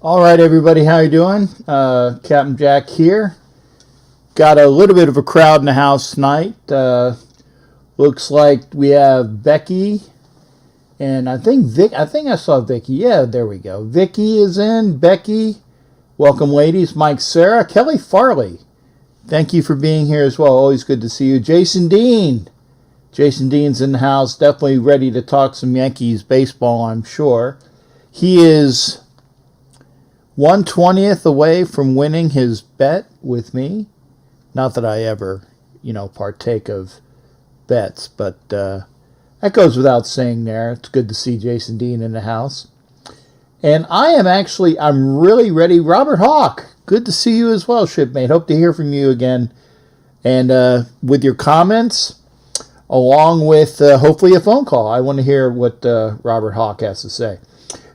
All right, everybody, how you doing? Captain Jack here. Got a little bit of a crowd in the house tonight. Looks like we have Becky, and I think Vic. I think I saw Vicky. Yeah, there we go. Vicky is in. Becky, welcome, ladies. Mike, Sarah, Kelly Farley. Thank you for being here as well. Always good to see you. Jason Dean. Jason Dean's in the house. Definitely ready to talk some Yankees baseball, I'm sure. He is 1/20th away from winning his bet with me. Not that I ever, partake of bets, but that goes without saying there. It's good to see Jason Dean in the house. And I'm really ready. Robert Hawk, good to see you as well, shipmate. Hope to hear from you again. And with your comments, along with hopefully a phone call. I want to hear what Robert Hawk has to say.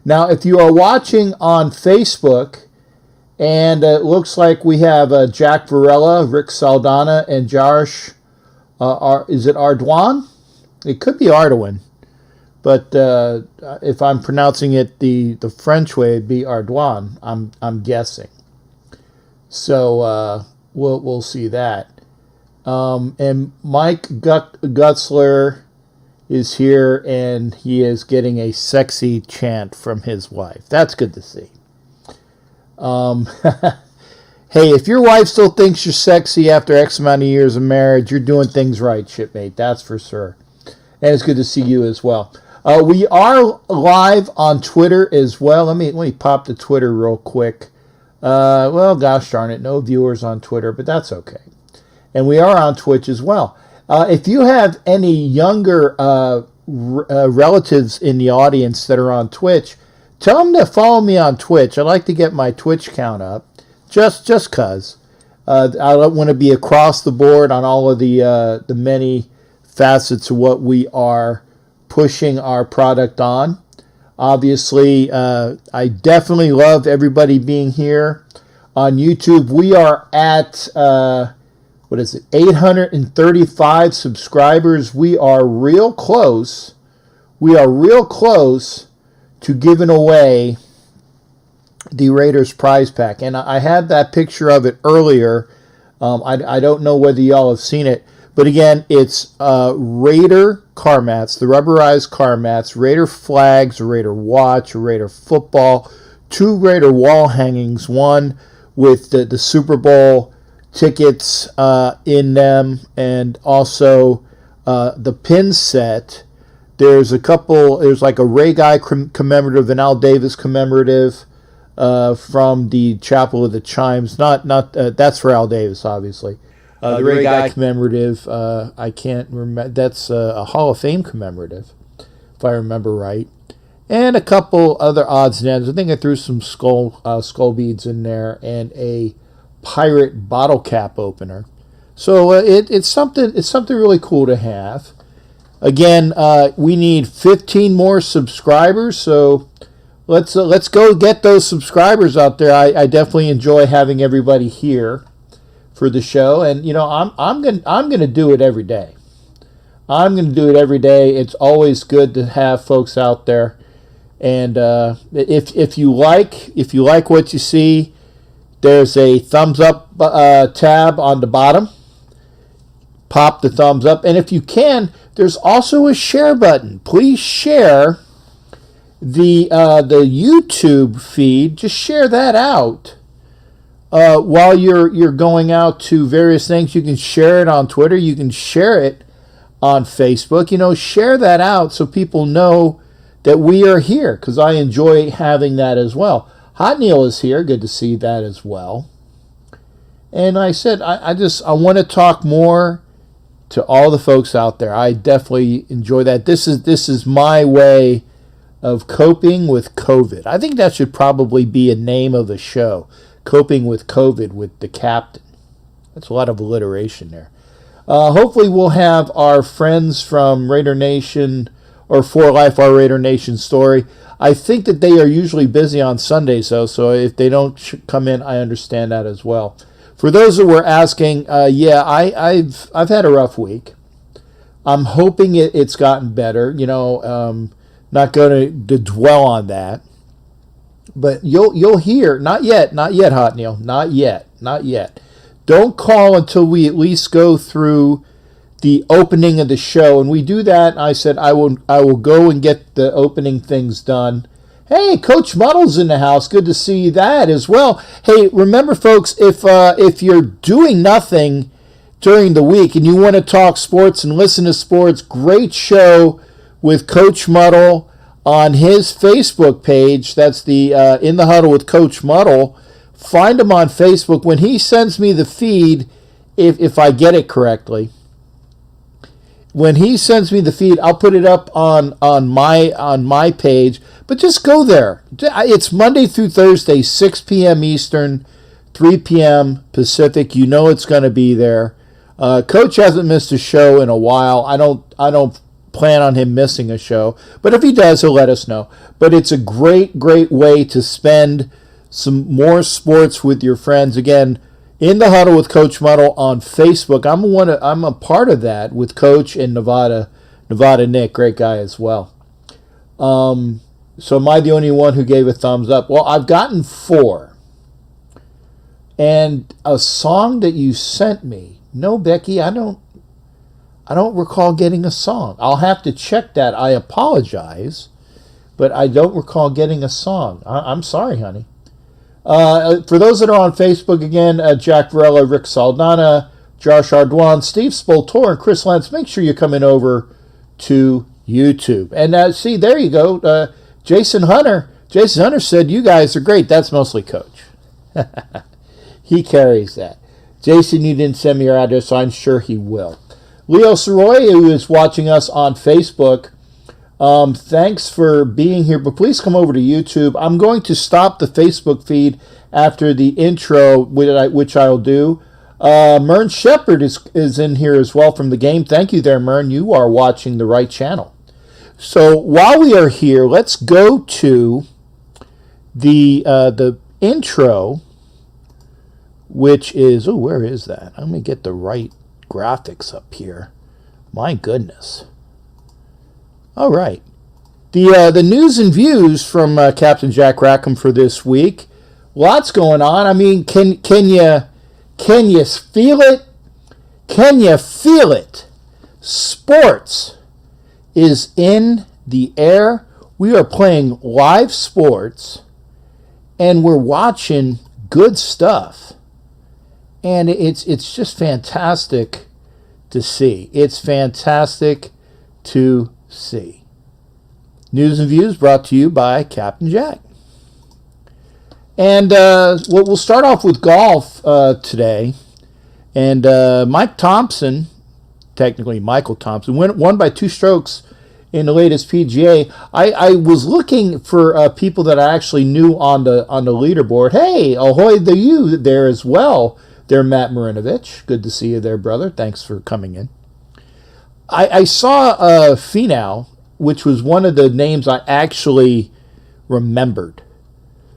Now, if you are watching on Facebook, and it looks like we have Jack Varela, Rick Saldana, and Josh, is it Ardoin? It could be Ardoin, but if I'm pronouncing it the French way, it'd be Ardoin. I'm guessing. So we'll see that. And Mike Gutzler is here, and he is getting a sexy chant from his wife. That's good to see. Hey, if your wife still thinks you're sexy after X amount of years of marriage, you're doing things right, shipmate. That's for sure. And it's good to see you as well. We are live on Twitter as well. Let me pop the Twitter real quick. Well, gosh darn it, no viewers on Twitter, but that's okay. And we are on Twitch as well. If you have any younger relatives in the audience that are on Twitch, tell them to follow me on Twitch. I like to get my Twitch count up, just cause. I don't want to be across the board on all of the many facets of what we are pushing our product on. Obviously, I definitely love everybody being here on YouTube. We are at 835 subscribers. We are real close. To giving away the Raiders prize pack. And I had that picture of it earlier. I don't know whether y'all have seen it. But again, it's Raider car mats, the rubberized car mats, Raider flags, a Raider watch, a Raider football, 2 Raider wall hangings, one with the Super Bowl tickets in them, and also the pin set. There's like a Ray Guy commemorative, an Al Davis commemorative from the Chapel of the Chimes. Not that's for Al Davis, obviously. The Ray Guy commemorative, I can't remember. That's a Hall of Fame commemorative, if I remember right. And a couple other odds and ends. I think I threw some skull beads in there and a pirate bottle cap opener. So it's something really cool to have. Again, we need 15 more subscribers, so let's go get those subscribers out there. I definitely enjoy having everybody here for the show, and I'm gonna do it every day. I'm gonna do it every day. It's always good to have folks out there, and if you like what you see, there's a thumbs up tab on the bottom. Pop the thumbs up, and if you can, there's also a share button. Please share the YouTube feed. Just share that out while you're going out to various things. You can share it on Twitter. You can share it on Facebook. Share that out so people know that we are here, because I enjoy having that as well. Hot Neil is here. Good to see that as well. And I said I want to talk more to all the folks out there. I definitely enjoy that. This is my way of coping with COVID. I think that should probably be a name of the show. Coping with COVID with the captain. That's a lot of alliteration there. Hopefully we'll have our friends from Raider Nation or For Life Our Raider Nation Story. I think that they are usually busy on Sundays, though, so if they don't come in, I understand that as well. For those that were asking, I've had a rough week. I'm hoping it's gotten better. Not going to dwell on that. But you'll hear, not yet, Hot Neil, not yet. Don't call until we at least go through the opening of the show, and we do that. I said I will go and get the opening things done. Hey, Coach Muddle's in the house. Good to see that as well. Hey, remember, folks, if you're doing nothing during the week and you want to talk sports and listen to sports, great show with Coach Muddle on his Facebook page. That's the In the Huddle with Coach Muddle. Find him on Facebook. When he sends me the feed, if I get it correctly, when he sends me the feed, I'll put it up on my page. But just go there. It's Monday through Thursday, 6 p.m. Eastern, 3 p.m. Pacific. You know it's going to be there. Coach hasn't missed a show in a while. I don't plan on him missing a show. But if he does, he'll let us know. But it's a great way to spend some more sports with your friends. Again, In the Huddle with Coach Muddle on Facebook. I'm a part of that with Coach and Nevada Nick, great guy as well. So am I the only one who gave a thumbs up? Well, I've gotten 4. And a song that you sent me. No, Becky, I don't recall getting a song. I'll have to check that. I apologize, but I don't recall getting a song. I'm sorry, honey. For those that are on Facebook, again, Jack Varela, Rick Saldana, Josh Ardwan, Steve Spoltor, and Chris Lentz, make sure you're coming over to YouTube. And see, there you go. Jason Hunter said, you guys are great. That's mostly Coach. He carries that. Jason, you didn't send me your address, so I'm sure he will. Leo Soroy, who is watching us on Facebook, thanks for being here, but please come over to YouTube. I'm going to stop the Facebook feed after the intro, which I'll do. Mern Shepard is in here as well from the game. Thank you there, Mern. You are watching the right channel. So while we are here, let's go to the intro, which is, where is that? Let me get the right graphics up here. My goodness. All right. The news and views from Captain Jack Rackham for this week. Lots going on. I mean, can you feel it? Can you feel it? Sports is in the air. We are playing live sports, and we're watching good stuff. And it's just fantastic to see. It's fantastic to see. News and views brought to you by Captain Jack. And we'll start off with golf today. And Mike Thompson, technically Michael Thompson, won by 2 strokes in the latest PGA. I was looking for people that I actually knew on the leaderboard. Hey, ahoy the you there as well. There, Matt Marinovich. Good to see you there, brother. Thanks for coming in. I saw Finau, which was one of the names I actually remembered.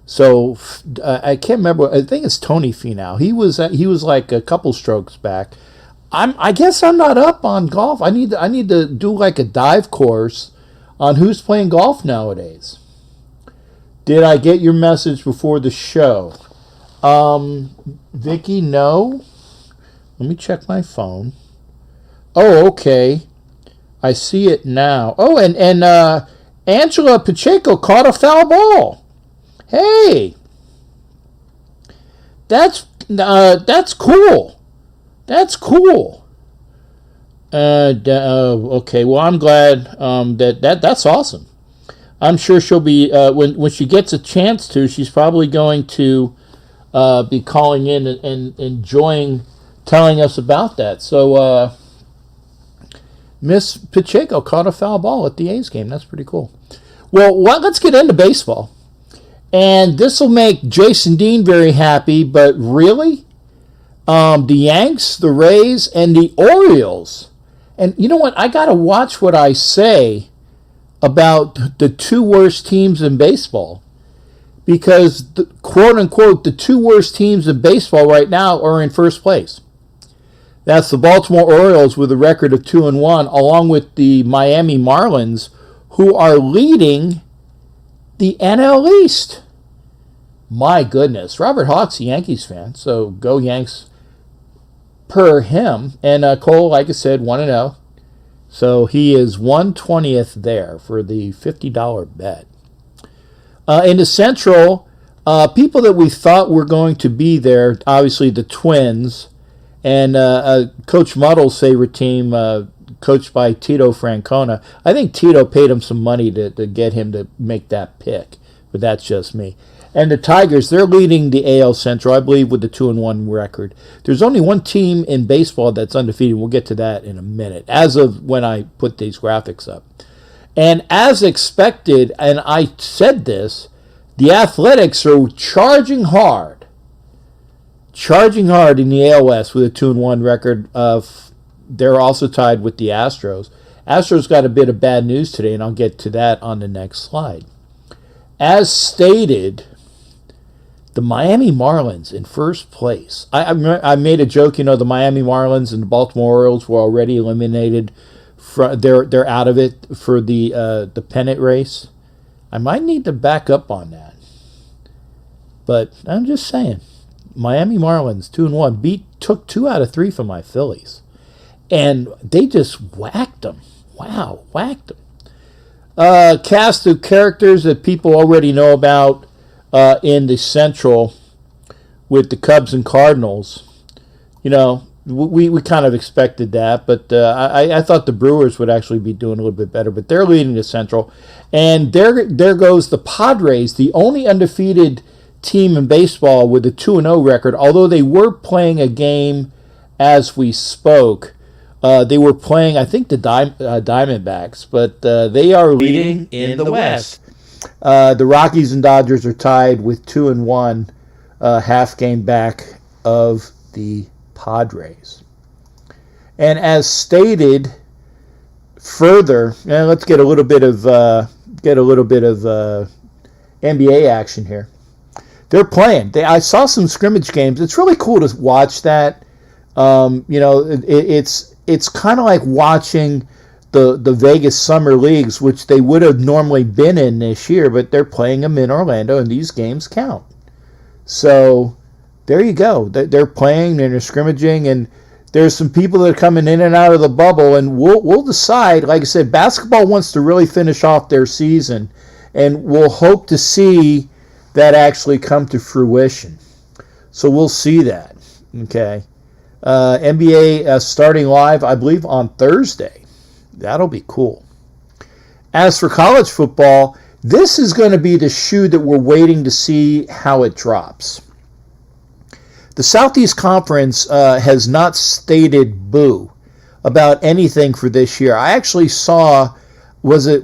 So I can't remember. I think it's Tony Finau. He was like a couple strokes back. I guess I'm not up on golf. I need to do like a dive course on who's playing golf nowadays. Did I get your message before the show? Vicky, no. Let me check my phone. Oh, okay. I see it now. Oh, and Angela Pacheco caught a foul ball. Hey, that's cool. That's cool. Okay. Well, I'm glad that's awesome. I'm sure she'll be when she gets a chance to. She's probably going to be calling in and enjoying telling us about that. So Miss Pacheco caught a foul ball at the A's game. That's pretty cool. Well, let's get into baseball. And this will make Jason Dean very happy, but really, the Yanks, the Rays, and the Orioles. And you know what? I got to watch what I say about the 2 worst teams in baseball. Because, quote unquote, the 2 worst teams in baseball right now are in first place. That's the Baltimore Orioles with a record of 2-1, along with the Miami Marlins, who are leading the NL East. My goodness. Robert Hawk's a Yankees fan, so go Yanks per him. And Cole, like I said, 1-0. So he is 1/20th there for the $50 bet. In the Central, people that we thought were going to be there, obviously the Twins, and Coach Muddle's favorite team, coached by Tito Francona. I think Tito paid him some money to get him to make that pick, but that's just me. And the Tigers, they're leading the AL Central, I believe, with the 2-1 record. There's only one team in baseball that's undefeated. We'll get to that in a minute, as of when I put these graphics up. And as expected, and I said this, the Athletics are charging hard in the AL West with a 2-1 record. They're also tied with the Astros. Astros got a bit of bad news today, and I'll get to that on the next slide. As stated, the Miami Marlins in first place. I made a joke, the Miami Marlins and the Baltimore Orioles were already eliminated. They're out of it for the pennant race. I might need to back up on that. But I'm just saying, Miami Marlins 2-1 took 2 out of 3 from my Phillies. And they just whacked them. Wow, whacked them. Cast of characters that people already know about in the Central with the Cubs and Cardinals. We kind of expected that, but I thought the Brewers would actually be doing a little bit better, but they're leading the Central. And there goes the Padres, the only undefeated team in baseball with a 2-0 record, although they were playing a game as we spoke. They were playing, I think, the Diamondbacks, but they are leading in the West. The Rockies and Dodgers are tied with 2-1, half game back of the Padres. And as stated further, let's get a little bit of NBA action here. They're playing. I saw some scrimmage games. It's really cool to watch that. It's kind of like watching the Vegas Summer Leagues, which they would have normally been in this year, but they're playing them in Orlando, and these games count. So there you go. They're playing and they're scrimmaging, and there's some people that are coming in and out of the bubble, and we'll decide. Like I said, basketball wants to really finish off their season, and we'll hope to see that actually come to fruition. So we'll see that. Okay. NBA starting live, I believe, on Thursday. That'll be cool. As for college football, this is going to be the shoe that we're waiting to see how it drops. The Southeast Conference has not stated boo about anything for this year. I actually saw, was it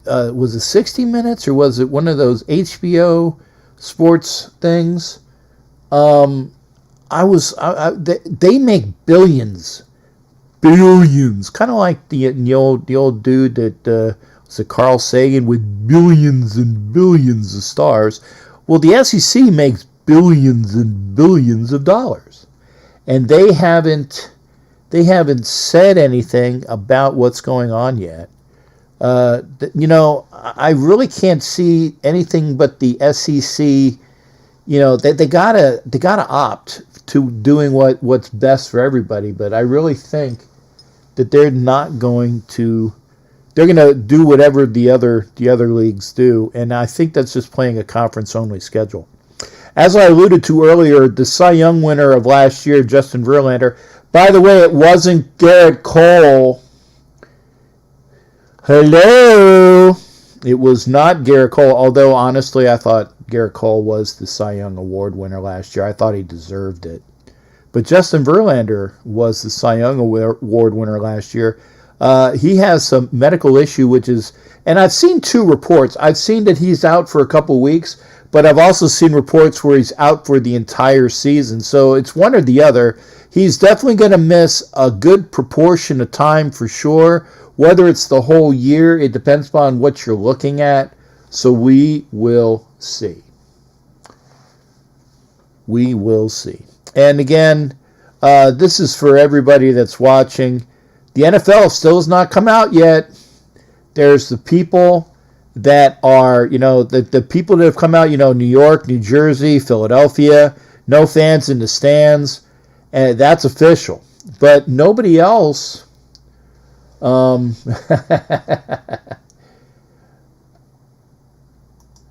60 Minutes, or was it one of those HBO sports things? They make billions, kind of like the old dude that was it Carl Sagan with billions and billions of stars. Well, the SEC makes billions and billions of dollars, and they haven't said anything about what's going on yet. I really can't see anything but the SEC. They gotta opt to doing what's best for everybody. But I really think that they're not going to. They're going to do whatever the other leagues do, and I think that's just playing a conference only schedule. As I alluded to earlier, the Cy Young winner of last year, Justin Verlander. By the way, it wasn't Garrett Cole. Hello. It was not Garrett Cole, although honestly I thought Garrett Cole was the Cy Young Award winner last year. I thought he deserved it. But Justin Verlander was the Cy Young Award winner last year. He has some medical issue, and I've seen 2 reports. I've seen that he's out for a couple weeks, but I've also seen reports where he's out for the entire season. So it's one or the other. He's definitely going to miss a good proportion of time for sure. Whether it's the whole year, it depends upon what you're looking at. So we will see. We will see. And again, this is for everybody that's watching. The NFL still has not come out yet. There's the people that are, the people that have come out, New York, New Jersey, Philadelphia, no fans in the stands, and that's official. But nobody else. I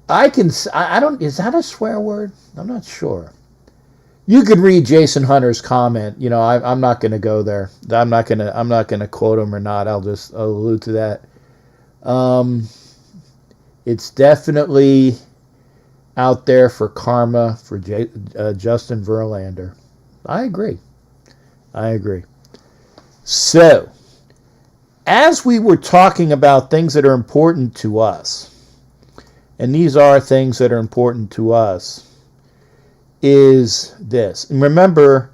don't, is that a swear word? I'm not sure. You could read Jason Hunter's comment. I'm not going to go there. I'm not going to quote him or not. I'll allude to that. It's definitely out there for karma for Justin Verlander. I agree. So, as we were talking about things that are important to us, and these are things that are important to us, is this. And remember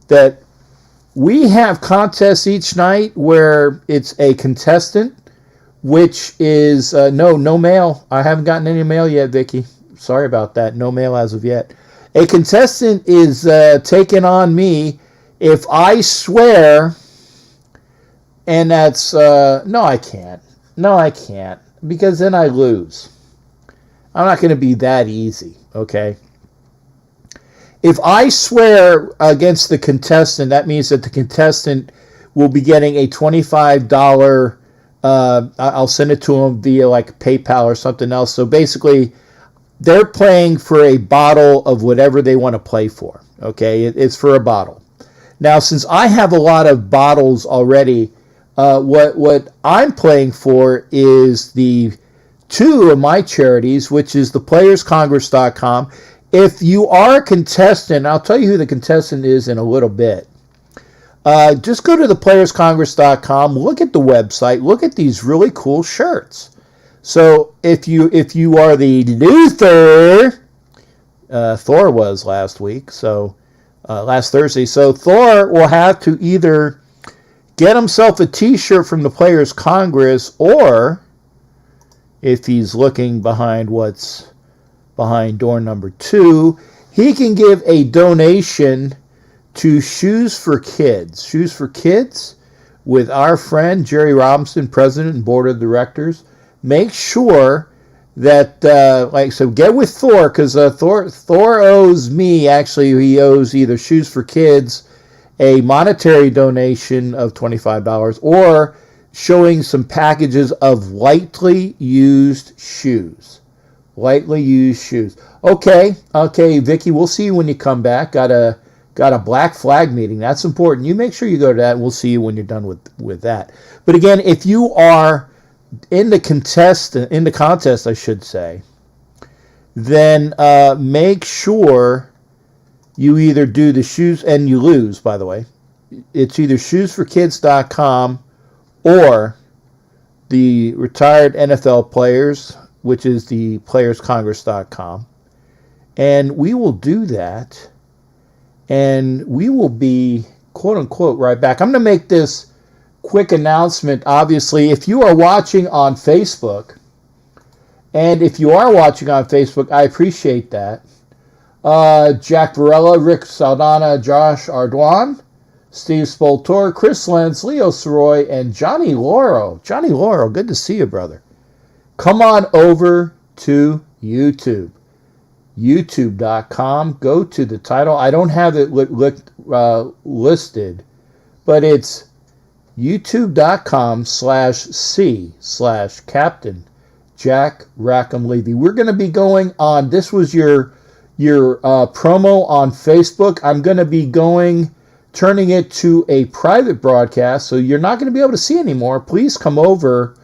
that we have contests each night where it's a contestant, which is no mail. I haven't gotten any mail yet, Vicky. Sorry about that. No mail as of yet. A contestant is taking on me if I swear, and that's no, I can't. Because then I lose. I'm not going to be that easy, okay? If I swear against the contestant, that means that the contestant will be getting a $25, I'll send it to them via like PayPal or something else. So basically, they're playing for a bottle of whatever they want to play for, okay? It's for a bottle. Now, since I have a lot of bottles already, what I'm playing for is the two of my charities, which is theplayercongress.com. If you are a contestant, I'll tell you who the contestant is in a little bit. Just go to theplayercongress.com, look at the website, look at these really cool shirts. So if you are the loser, Thor was last week, so last Thursday. So Thor will have to either get himself a T-shirt from the Players Congress, or if he's looking behind what's behind door number 2, he can give a donation to Shoes for Kids. Shoes for Kids with our friend Jerry Robinson, President and Board of Directors. Make sure that, so get with Thor, because Thor owes me, actually, he owes either Shoes for Kids a monetary donation of $25 or showing some packages of lightly used shoes. Lightly used shoes. Okay, Vicky, we'll see you when you come back. Got a Black Flag meeting. That's important. You make sure you go to that. We'll see you when you're done with that. But again, if you are in the contest, I should say, then make sure you either do the shoes, and you lose, by the way. It's either shoesforkids.com or the retired NFL players, which is the playerscongress.com. And we will do that, and we will be, quote unquote, right back. I'm going to make this quick announcement. Obviously, if you are watching on Facebook, and if you are watching on Facebook, I appreciate that. Jack Varela, Rick Saldana, Josh Ardoin, Steve Spoltor, Chris Lenz, Leo Soroy, and Johnny Lauro. Johnny Lauro, good to see you, brother. Come on over to YouTube. YouTube.com. Go to the title. I don't have it listed, but it's youtube.com/C/Captain Jack Rackham Levy. We're going to be going on, this was your promo on Facebook. I'm going to be turning it to a private broadcast, so you're not going to be able to see anymore. Please come over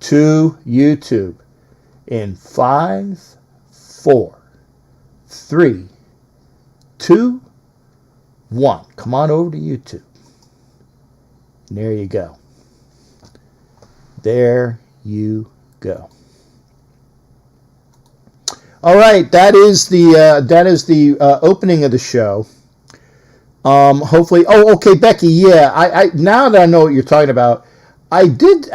to YouTube in 5, 4, 3, 2, 1. Come on over to YouTube. And there you go. There you go. All right, that is the opening of the show. Hopefully, okay, Becky. Yeah, I now that I know what you're talking about, I did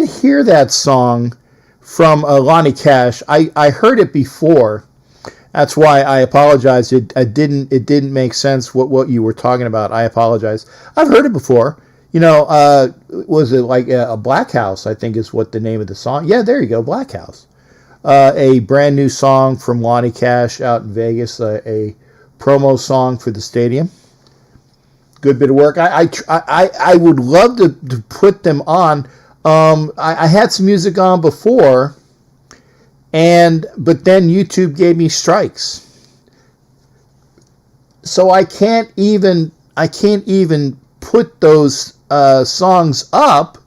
hear that song from Lonnie Cash. I heard it before. That's why I apologize. It didn't make sense what you were talking about. I apologize. I've heard it before. Was it like a Black House? I think is what the name of the song. Yeah, there you go, Black House. a brand new song from Lonnie Cash out in Vegas, a promo song for the stadium. Good bit of work. I would love to put them on. I had some music on before, but then YouTube gave me strikes, so I can't even put those songs up.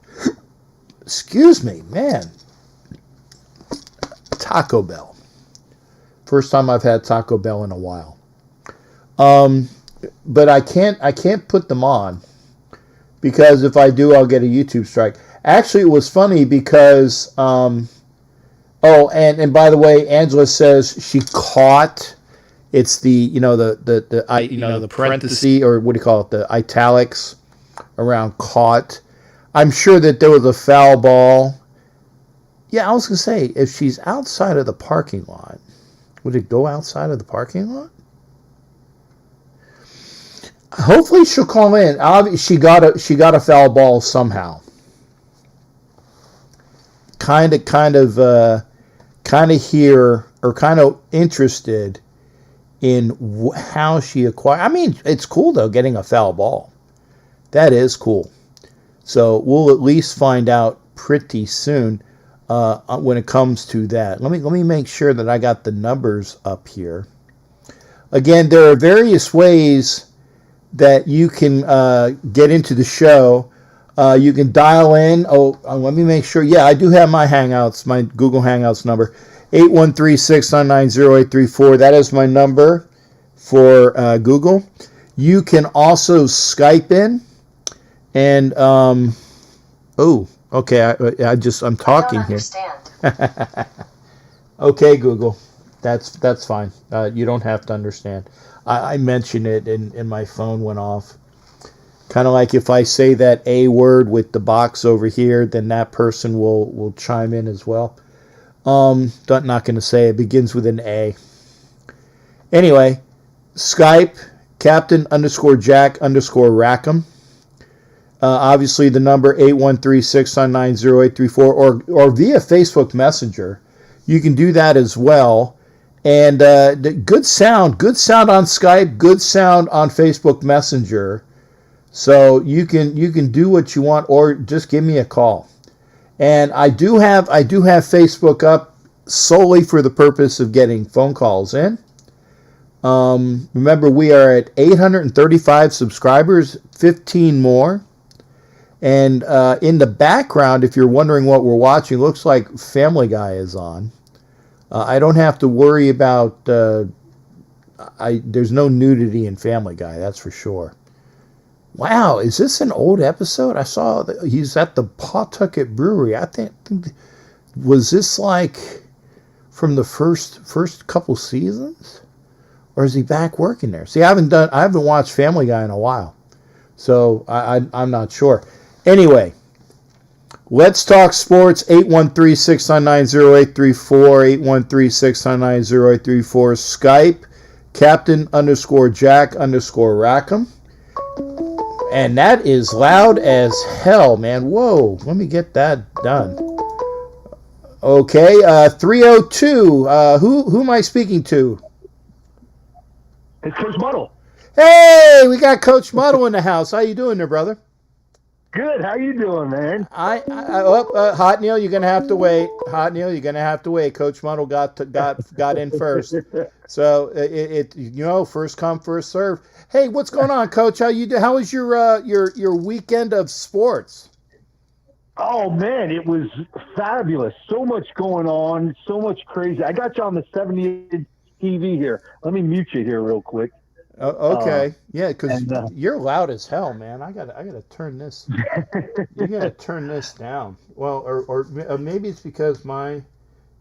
Excuse me, man. Taco Bell. First time I've had Taco Bell in a while. But I can't put them on because if I do, I'll get a YouTube strike. Actually, it was funny because and by the way, Angela says she caught. It's the the parenthesis, or what do you call it? The italics around caught. I'm sure that there was a foul ball. Yeah, I was gonna say, if she's outside of the parking lot, would it go outside of the parking lot? Hopefully she'll call in. She got a foul ball somehow. Kind of here, or kind of interested in how she acquired. I mean, it's cool though, getting a foul ball. That is cool. So we'll at least find out pretty soon when it comes to that. Let me make sure that I got the numbers up here. Again, there are various ways that you can get into the show. You can dial in. Let me make sure. Yeah, I do have my Hangouts, my Google Hangouts number, 813-699-0834. That is my number for Google. You can also Skype in. And, okay, I'm talking here. Okay, Google. That's fine. You don't have to understand. I mentioned it and my phone went off. Kind of like if I say that A word with the box over here, then that person will chime in as well. Not going to say it. Begins with an A. Anyway, Skype, Captain_Jack_Rackham. Obviously, the number 813-699-0834 or via Facebook Messenger. You can do that as well. And good sound on Skype, good sound on Facebook Messenger. So you can do what you want, or just give me a call. And I do have Facebook up solely for the purpose of getting phone calls in. Remember, we are at 835 subscribers, 15 more. And in the background, if you're wondering what we're watching, looks like Family Guy is on. I don't have to worry about. There's no nudity in Family Guy, that's for sure. Wow, is this an old episode? I saw that he's at the Pawtucket Brewery. I think was this like from the first couple seasons, or is he back working there? See, I haven't watched Family Guy in a while, so I'm not sure. Anyway, let's talk sports. 813-699-0834, 813-699-0834. Skype, Captain_Jack_Rackham. And that is loud as hell, man. Whoa, let me get that done. Okay, 302. Who am I speaking to? It's Coach Muddle. Hey, we got Coach Muddle in the house. How you doing there, brother? Good. How you doing, man? Hot Neil, you're gonna have to wait. Hot Neil, you're gonna have to wait. Coach Muddle got in first, so it first come, first serve. Hey, what's going on, Coach? How you do? How was your weekend of sports? Oh man, it was fabulous. So much going on, so much crazy. I got you on the 70-inch TV here. Let me mute you here real quick. Okay, yeah, because you're loud as hell, man. I gotta turn this. You gotta turn this down. Well, or maybe it's because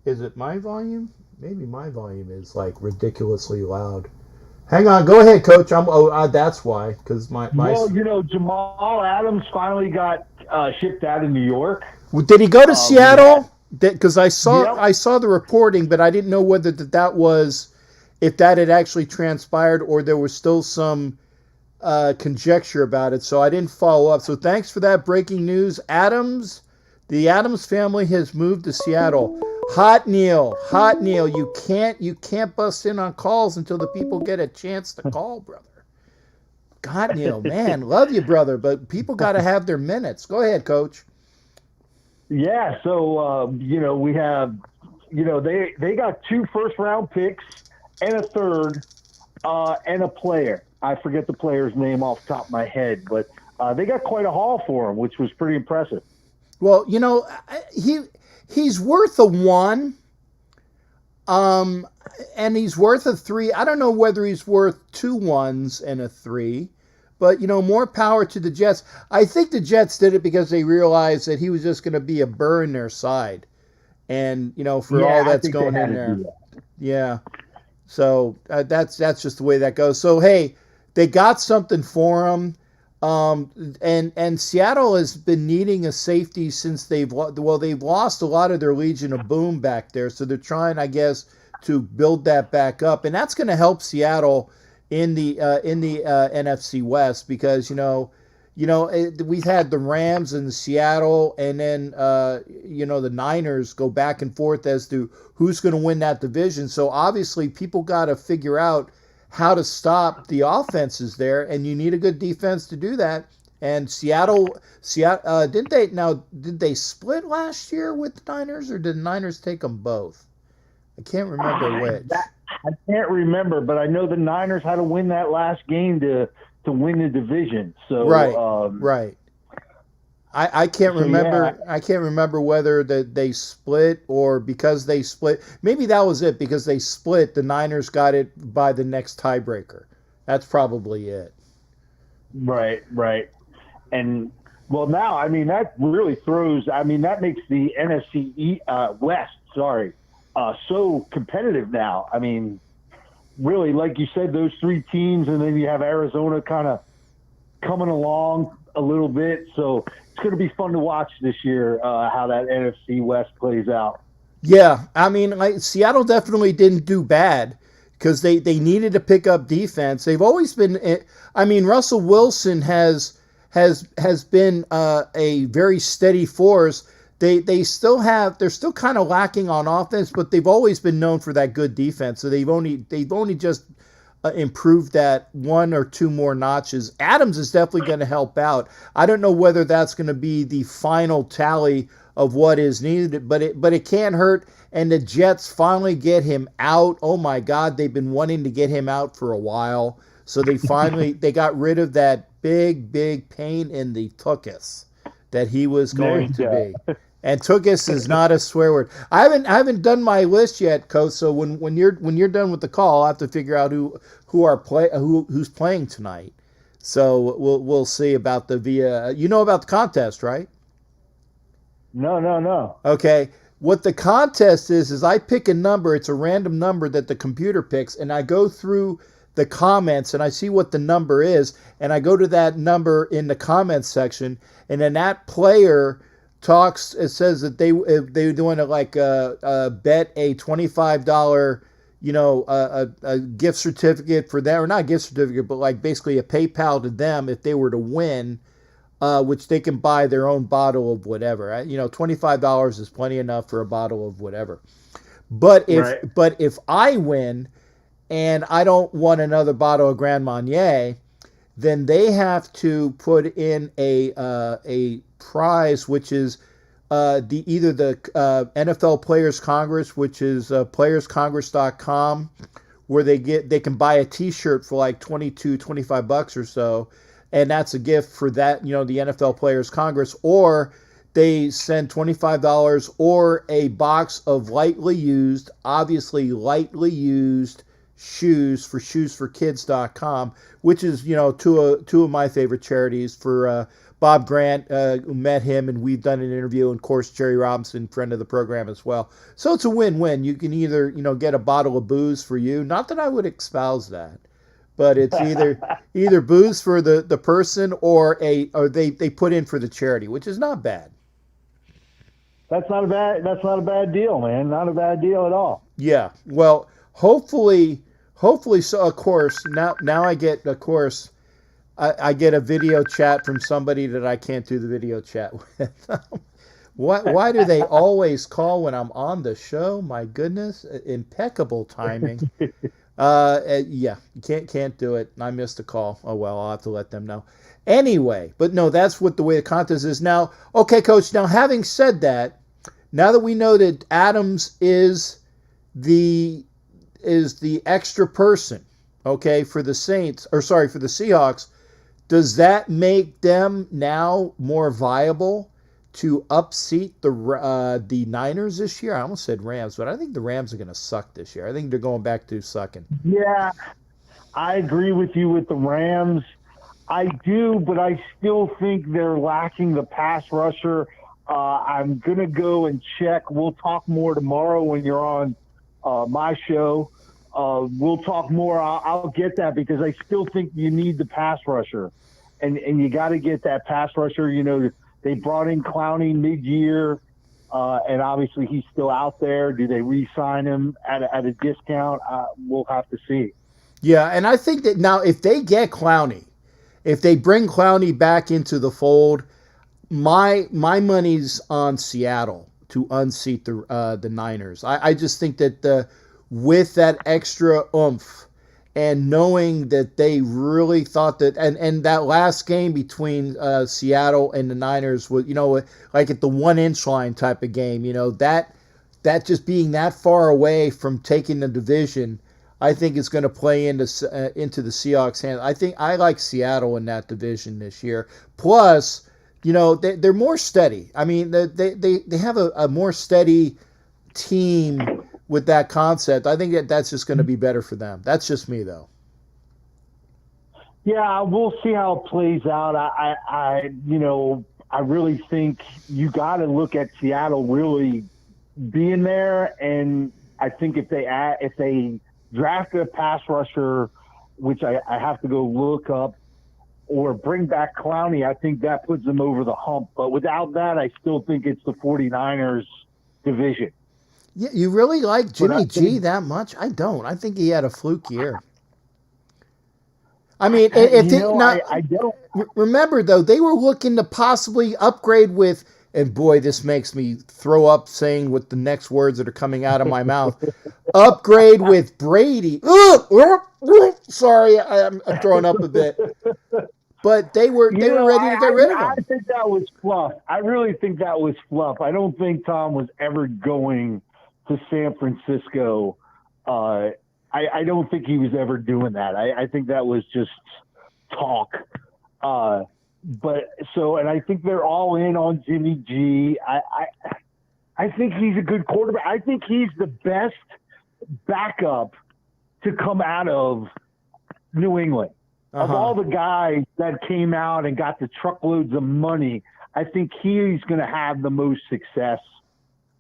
is it my volume? Maybe my volume is like ridiculously loud. Hang on, go ahead, Coach. That's why, because my. Well, Jamal Adams finally got shipped out of New York. Did he go to Seattle? Because I saw the reporting, but I didn't know whether that was. If that had actually transpired or there was still some conjecture about it. So I didn't follow up. So thanks for that breaking news. The Adams family has moved to Seattle. Hot Neil, you can't bust in on calls until the people get a chance to call, brother. God, Neil, man, love you, brother, but people got to have their minutes. Go ahead, Coach. Yeah, so we have, they got 2 first-round picks and a third, and a player. I forget the player's name off the top of my head, but they got quite a haul for him, which was pretty impressive. Well, he's worth a 1, and he's worth a 3. I don't know whether he's worth 2 1s and a 3. But, more power to the Jets. I think the Jets did it because they realized that he was just going to be a burr in their side. And, for all that's going in there. Yeah. So that's just the way that goes. So, hey, they got something for him. And Seattle has been needing a safety since they've lost a lot of their Legion of Boom back there. So they're trying, I guess, to build that back up. And that's going to help Seattle in the NFC West because we've had the Rams and Seattle, and then the Niners go back and forth as to who's going to win that division. So obviously, people got to figure out how to stop the offenses there, and you need a good defense to do that. And Seattle, did they split last year with the Niners, or did the Niners take them both? I can't remember which. I can't remember, but I know the Niners had to win that last game to win the division. So right. I can't remember. Yeah. I can't remember whether that they split or because they split. Maybe that was it because they split. The Niners got it by the next tiebreaker. That's probably it. Right. And well, now that really throws. That makes the NFC West. Sorry. So competitive now. Really, like you said, those 3 teams, and then you have Arizona kind of coming along a little bit. So it's going to be fun to watch this year how that NFC West plays out. Yeah, Seattle definitely didn't do bad because they needed to pick up defense. They've always been. Russell Wilson has been a very steady force. They're still kind of lacking on offense, but they've always been known for that good defense. So they've only just improved that 1 or 2 more notches. Adams is definitely going to help out. I don't know whether that's going to be the final tally of what is needed, but it can't hurt. And the Jets finally get him out. Oh my God, they've been wanting to get him out for a while. So they finally they got rid of that big pain in the tuchus that he was going to be. And tuchus is not a swear word. I haven't done my list yet, Coach. So when you're done with the call, I'll have to figure out who's playing tonight. So we'll see about about the contest, right? No. Okay. What the contest is I pick a number. It's a random number that the computer picks, and I go through the comments and I see what the number is, and I go to that number in the comments section, and then that player talks. It says that they're doing it like bet a $25 a gift certificate for them, or not a gift certificate, but like basically a PayPal to them if they were to win, which they can buy their own bottle of whatever. $25 is plenty enough for a bottle of whatever. But if I win and I don't want another bottle of Grand Marnier, then they have to put in a prize, which is either the NFL Players Congress, which is playerscongress.com, where they can buy a T-shirt for like $25 or so, and that's a gift for that, the NFL Players Congress, or they send $25 or a box of lightly used shoes for shoesforkids.com, which is two of my favorite charities. For Bob Grant, who met him, and we've done an interview, and of course Jerry Robinson, friend of the program as well. So it's a win-win. You can either get a bottle of booze for you, not that I would espouse that, but it's either booze for the person or they put in for the charity, which is not bad. That's not a bad deal, man. Not a bad deal at all. Yeah. Well, hopefully, so of course, now I get, of course, I get a video chat from somebody that I can't do the video chat with. Why do they always call when I'm on the show? My goodness, impeccable timing. Yeah, you can't do it. I missed a call. Oh well, I'll have to let them know. Anyway, but no, that's what the way the contest is now. Okay, coach. Now, having said that, now that we know that Adams the is the extra person, okay, for the Saints, or sorry, for the Seahawks, does that make them now more viable to upseat the Niners this year? I almost said Rams, but I think the Rams are going to suck this year. I think they're going back to sucking. Yeah, I agree with you with the Rams. I do, but I still think they're lacking the pass rusher. I'm going to go and check. We'll talk more tomorrow when you're on my show. We'll talk more. I'll get that because I still think you need the pass rusher. And you got to get that pass rusher. You know, they brought in Clowney mid-year, and obviously he's still out there. Do they re-sign him at a discount? We'll have to see. Yeah, and I think that now if they get Clowney, if they bring Clowney back into the fold, my money's on Seattle to unseat the Niners. I just think that with that extra oomph and knowing that they really thought that and that last game between Seattle and the Niners was, you know, like at the 1 inch line type of game, you know, that just being that far away from taking the division, I think it's going to play into the Seahawks' hands. I think I like Seattle in that division this year. Plus, you know, they're more steady. I mean, they have a more steady team with that concept. I think that's just going to be better for them. That's just me, though. Yeah, we'll see how it plays out. I really think you got to look at Seattle really being there, and I think if they drafted a pass rusher, which I have to go look up, or bring back Clowney, I think that puts them over the hump. But without that, I still think it's the 49ers division. Yeah, you really like Jimmy G that much? I don't. I think he had a fluke year. I mean, I don't. Remember, though, they were looking to possibly upgrade with, and boy, this makes me throw up saying what the next words that are coming out of my mouth. Upgrade with Brady. Sorry, I'm throwing up a bit. But they were ready to get rid of him. I think that was fluff. I really think that was fluff. I don't think Tom was ever going to San Francisco. I don't think he was ever doing that. I think that was just talk. And I think they're all in on Jimmy G. I think he's a good quarterback. I think he's the best backup to come out of New England. Of all the guys that came out and got the truckloads of money, I think he's going to have the most success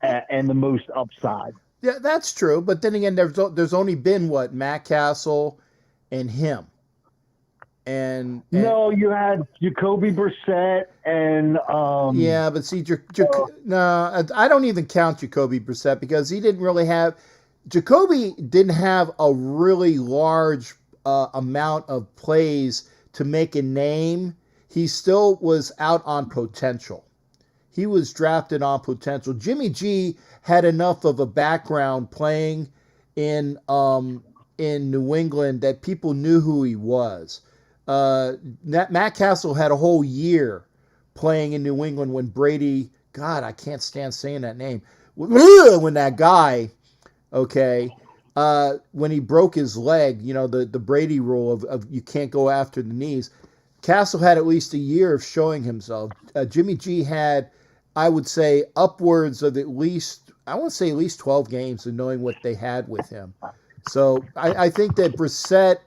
and the most upside. Yeah, that's true. But then again, there's only been Matt Castle and him. And no, you had Jacoby Brissett and yeah, but see, no, I don't even count Jacoby Brissett because he didn't really have. Jacoby didn't have a really large amount of plays to make a name. He still was out on potential. He was drafted on potential. Jimmy G had enough of a background playing in New England that people knew who he was. Matt Castle had a whole year playing in New England when Brady, God, I can't stand saying that name. When that guy, when he broke his leg, you know, the Brady rule of you can't go after the knees. Castle had at least a year of showing himself. Jimmy G had, I would say, upwards of at least 12 games of knowing what they had with him. So I think that Brissett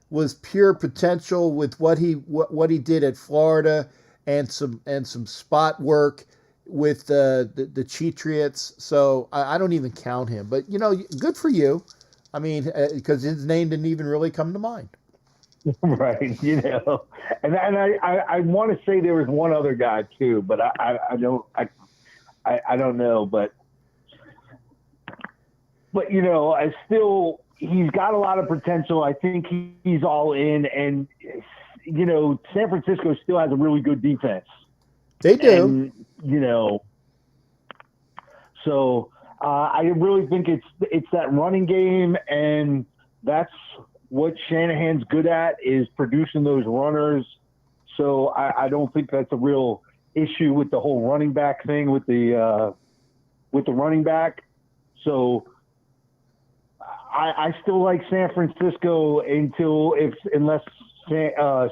was pure potential with what he did at Florida and some spot work with the Cheatriots. So I don't even count him. But, you know, good for you. I mean, because his name didn't even really come to mind. Right, you know, and I want to say there was one other guy too, but I don't know, but you know, he's got a lot of potential. I think he's all in, and you know, San Francisco still has a really good defense. They do, and, you know, So I really think it's that running game, and that's what Shanahan's good at, is producing those runners. So I don't think that's a real issue with the whole running back thing with the running back. So I still like San Francisco unless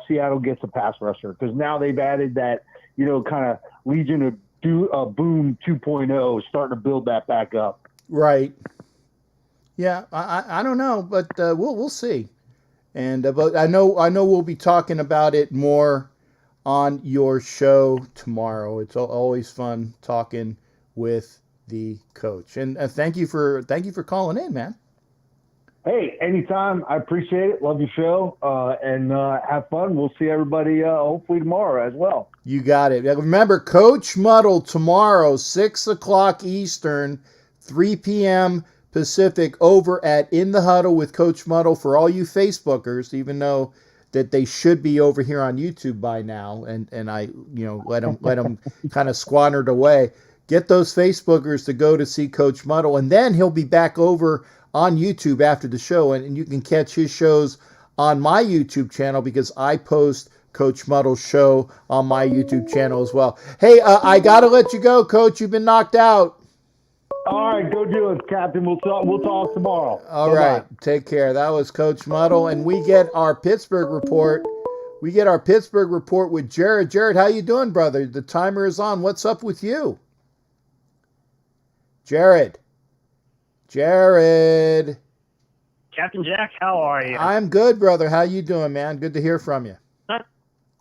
Seattle gets a pass rusher, because now they've added that, kind of Legion of Boom 2.0, starting to build that back up. Right. Yeah, I don't know, but we'll see. And but I know we'll be talking about it more on your show tomorrow. It's always fun talking with the coach. And thank you for calling in, man. Hey, anytime. I appreciate it. Love your show, and have fun. We'll see everybody hopefully tomorrow as well. You got it. Remember, Coach Muddle tomorrow, 6 o'clock Eastern, 3 p.m. Pacific, over at In the Huddle with Coach Muddle. For all you Facebookers, even though that they should be over here on YouTube by now, and I let them kind of squandered away. Get those Facebookers to go to see Coach Muddle, and then he'll be back over on YouTube after the show, and you can catch his shows on my YouTube channel, because I post Coach Muddle's show on my YouTube channel as well. Hey, I gotta let you go, Coach. You've been knocked out. All right, go do it, Captain. We'll talk tomorrow. All Bye-bye. right, take care. That was Coach Muddle, and we get our Pittsburgh report. We get our Pittsburgh report with Jared. Jared, how you doing, brother? The timer is on. What's up with you? Jared. Captain Jack, how are you? I'm good, brother. How you doing, man? Good to hear from you.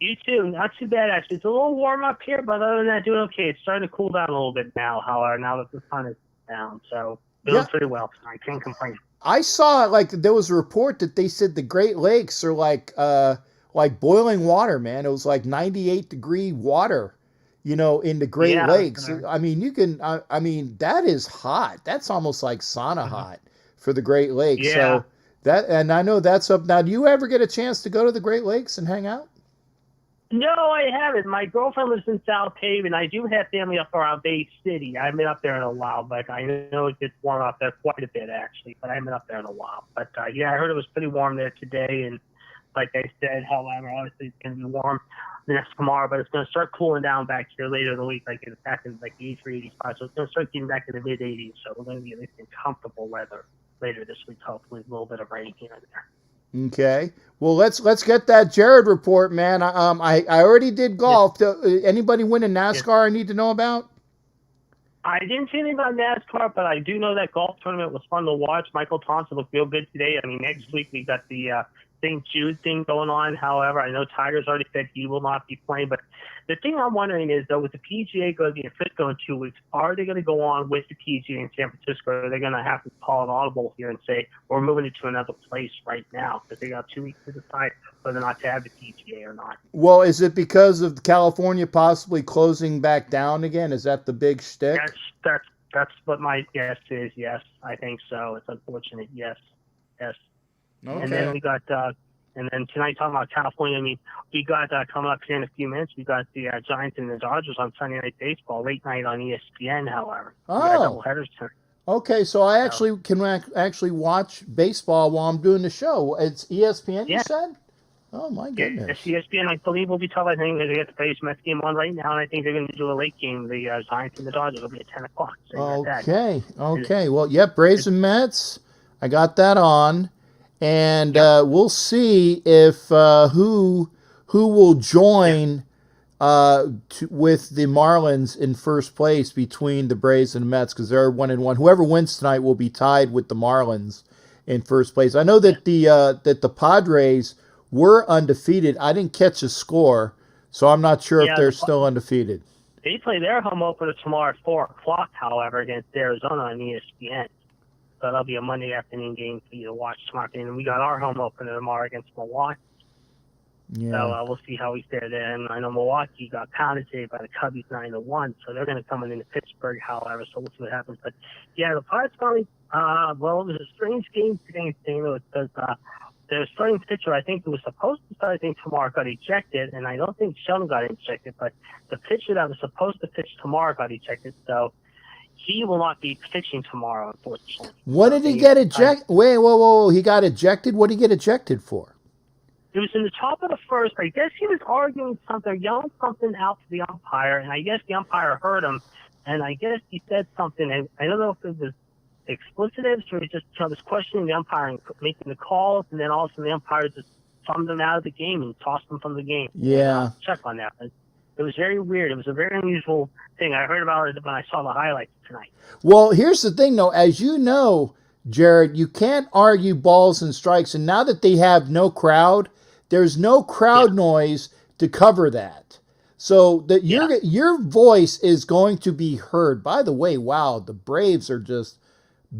You too. Not too bad, actually. It's a little warm up here, but other than that, doing okay. It's starting to cool down a little bit now, however, now that the sun is down. So doing pretty well. I can't complain. I saw there was a report that they said the Great Lakes are like boiling water, man. It was like 98-degree water, in the Great Lakes. I mean, that is hot. That's almost like sauna hot for the Great Lakes. Yeah. So and I know that's up. Now, do you ever get a chance to go to the Great Lakes and hang out? No, I haven't. My girlfriend lives in South Haven. I do have family up around Bay City. I haven't been up there in a while, but I know it gets warm up there quite a bit, actually. But I haven't been up there in a while. But, I heard it was pretty warm there today. And like I said, however, obviously it's going to be warm the next tomorrow, but it's going to start cooling down back here later in the week, like it's back in 83, 85. So it's going to start getting back in the mid-80s. So we're going to be at least in comfortable weather later this week, hopefully a little bit of rain here and there. Okay. Well, let's get that Jared report, man. I already did golf. Yeah. Anybody win in NASCAR I need to know about? I didn't see anything about NASCAR, but I do know that golf tournament was fun to watch. Michael Thompson looked real good today. I mean, next week we got the St. Jude thing going on. However, I know Tiger's already said he will not be playing. But the thing I'm wondering is, though, with the PGA going to be in Frisco in 2 weeks, are they going to go on with the PGA in San Francisco? Or are they going to have to call an audible here and say, we're moving it to another place right now? Because they got 2 weeks to decide whether or not to have the PGA or not. Well, is it because of California possibly closing back down again? Is that the big shtick? That's what my guess is, yes. I think so. It's unfortunate, yes. Okay. And then we got, and then tonight talking about California, I mean, we got coming up here in a few minutes, we got the Giants and the Dodgers on Sunday Night Baseball, late night on ESPN, however. We got double headers tonight. Okay, so I actually can actually watch baseball while I'm doing the show. It's ESPN, you said? Oh, my goodness. Yes, ESPN, I believe, will be tough. I think they got the Braves Mets game on right now, and I think they're going to do a late game. The Giants and the Dodgers will be at 10 o'clock. So Okay. Well, Braves and Mets, I got that on. And we'll see if who will join with the Marlins in first place between the Braves and the Mets, because they're 1-1. Whoever wins tonight will be tied with the Marlins in first place. I know that the Padres were undefeated. I didn't catch a score, so I'm not sure if they're still undefeated. They play their home opener tomorrow at 4 o'clock, however, against Arizona on ESPN. So that'll be a Monday afternoon game for you to watch tomorrow. And we got our home opener tomorrow against Milwaukee. Yeah. So we'll see how we fare there. And I know Milwaukee got pounded today by the Cubbies 9-1, so they're going to come into Pittsburgh, however. So we'll see what happens. But the Pirates finally, it was a strange game today, because their starting pitcher, I think, who was supposed to start, tomorrow got ejected, and I don't think Sheldon got ejected, but the pitcher that was supposed to pitch tomorrow got ejected. So he will not be pitching tomorrow, unfortunately. When did he get ejected? Wait, whoa. He got ejected? What did he get ejected for? It was in the top of the first. I guess he was arguing something, yelling something out to the umpire, and I guess the umpire heard him, and I guess he said something, and I don't know if it was explicitives or he just was questioning the umpire and making the calls, and then all of a sudden the umpire just thumbed him out of the game and tossed him from the game. Yeah. Check on that. It was very weird. It was a very unusual thing. I heard about it when I saw the highlights tonight. Well, here's the thing, though. As you know, Jared, you can't argue balls and strikes, and now that they have no crowd, there's no crowd noise to cover that. So that your voice is going to be heard. By the way, wow, the Braves are just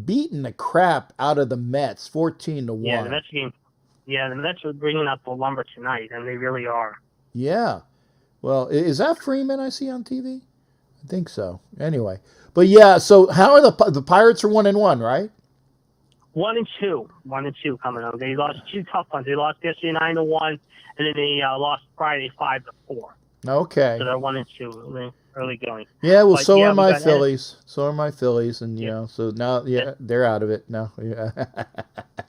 beating the crap out of the Mets, 14-1. Yeah, the Mets game. Yeah, the Mets are bringing up the lumber tonight, and they really are. Yeah. Well, is that Freeman I see on TV? I think so. Anyway, but yeah. So how are the Pirates are 1-1, right? 1-2 coming up. They lost 2 tough ones. They lost yesterday 9-1, and then they lost Friday 5-4. Okay. So they're 1-2 early going. Yeah, well, But, so yeah, are we my got Phillies. So are my Phillies, and you know, so now they're out of it now. Yeah.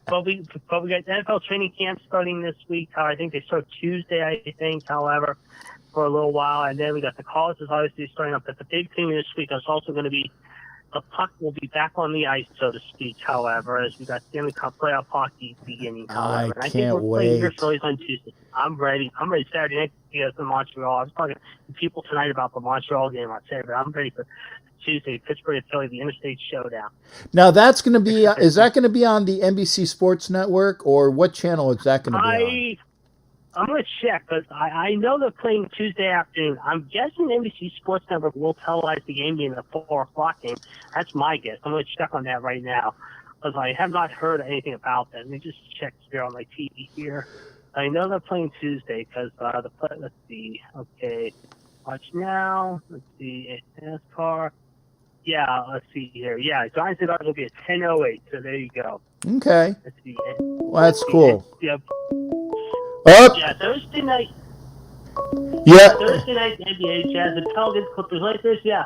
But we got NFL training camp starting this week. I think they start Tuesday. I think, however, for a little while, and then we got the colleges obviously starting up. But the big thing this week is also going to be the puck will be back on the ice, so to speak. However, as we got Stanley Cup playoff hockey beginning. However, I think can't we're playing your wait. Phillies on Tuesday. I'm ready. Saturday night to get to Montreal. I was talking to people tonight about the Montreal game on Saturday, but I'm ready for Tuesday, Pittsburgh and Philly, the interstate showdown. Now that's going to be. Is that going to be on the NBC Sports Network, or what channel is that going to be on? I'm going to check, because I know they're playing Tuesday afternoon. I'm guessing NBC Sports Network will televise the game being a 4 o'clock game. That's my guess. I'm going to check on that right now, because I have not heard anything about that. Let me just check here on my TV here. I know they're playing Tuesday, because let's see. Okay, watch now. Let's see. NASCAR. Yeah, let's see here. Yeah, Giants and Dodgers will be at 10:08, so there you go. Okay. Let's see. Well, that's cool. Yeah. Up. Yeah, Thursday night. Yeah. Thursday night, NBA, Jazz, the Pelicans, Clippers, Lakers. Yeah.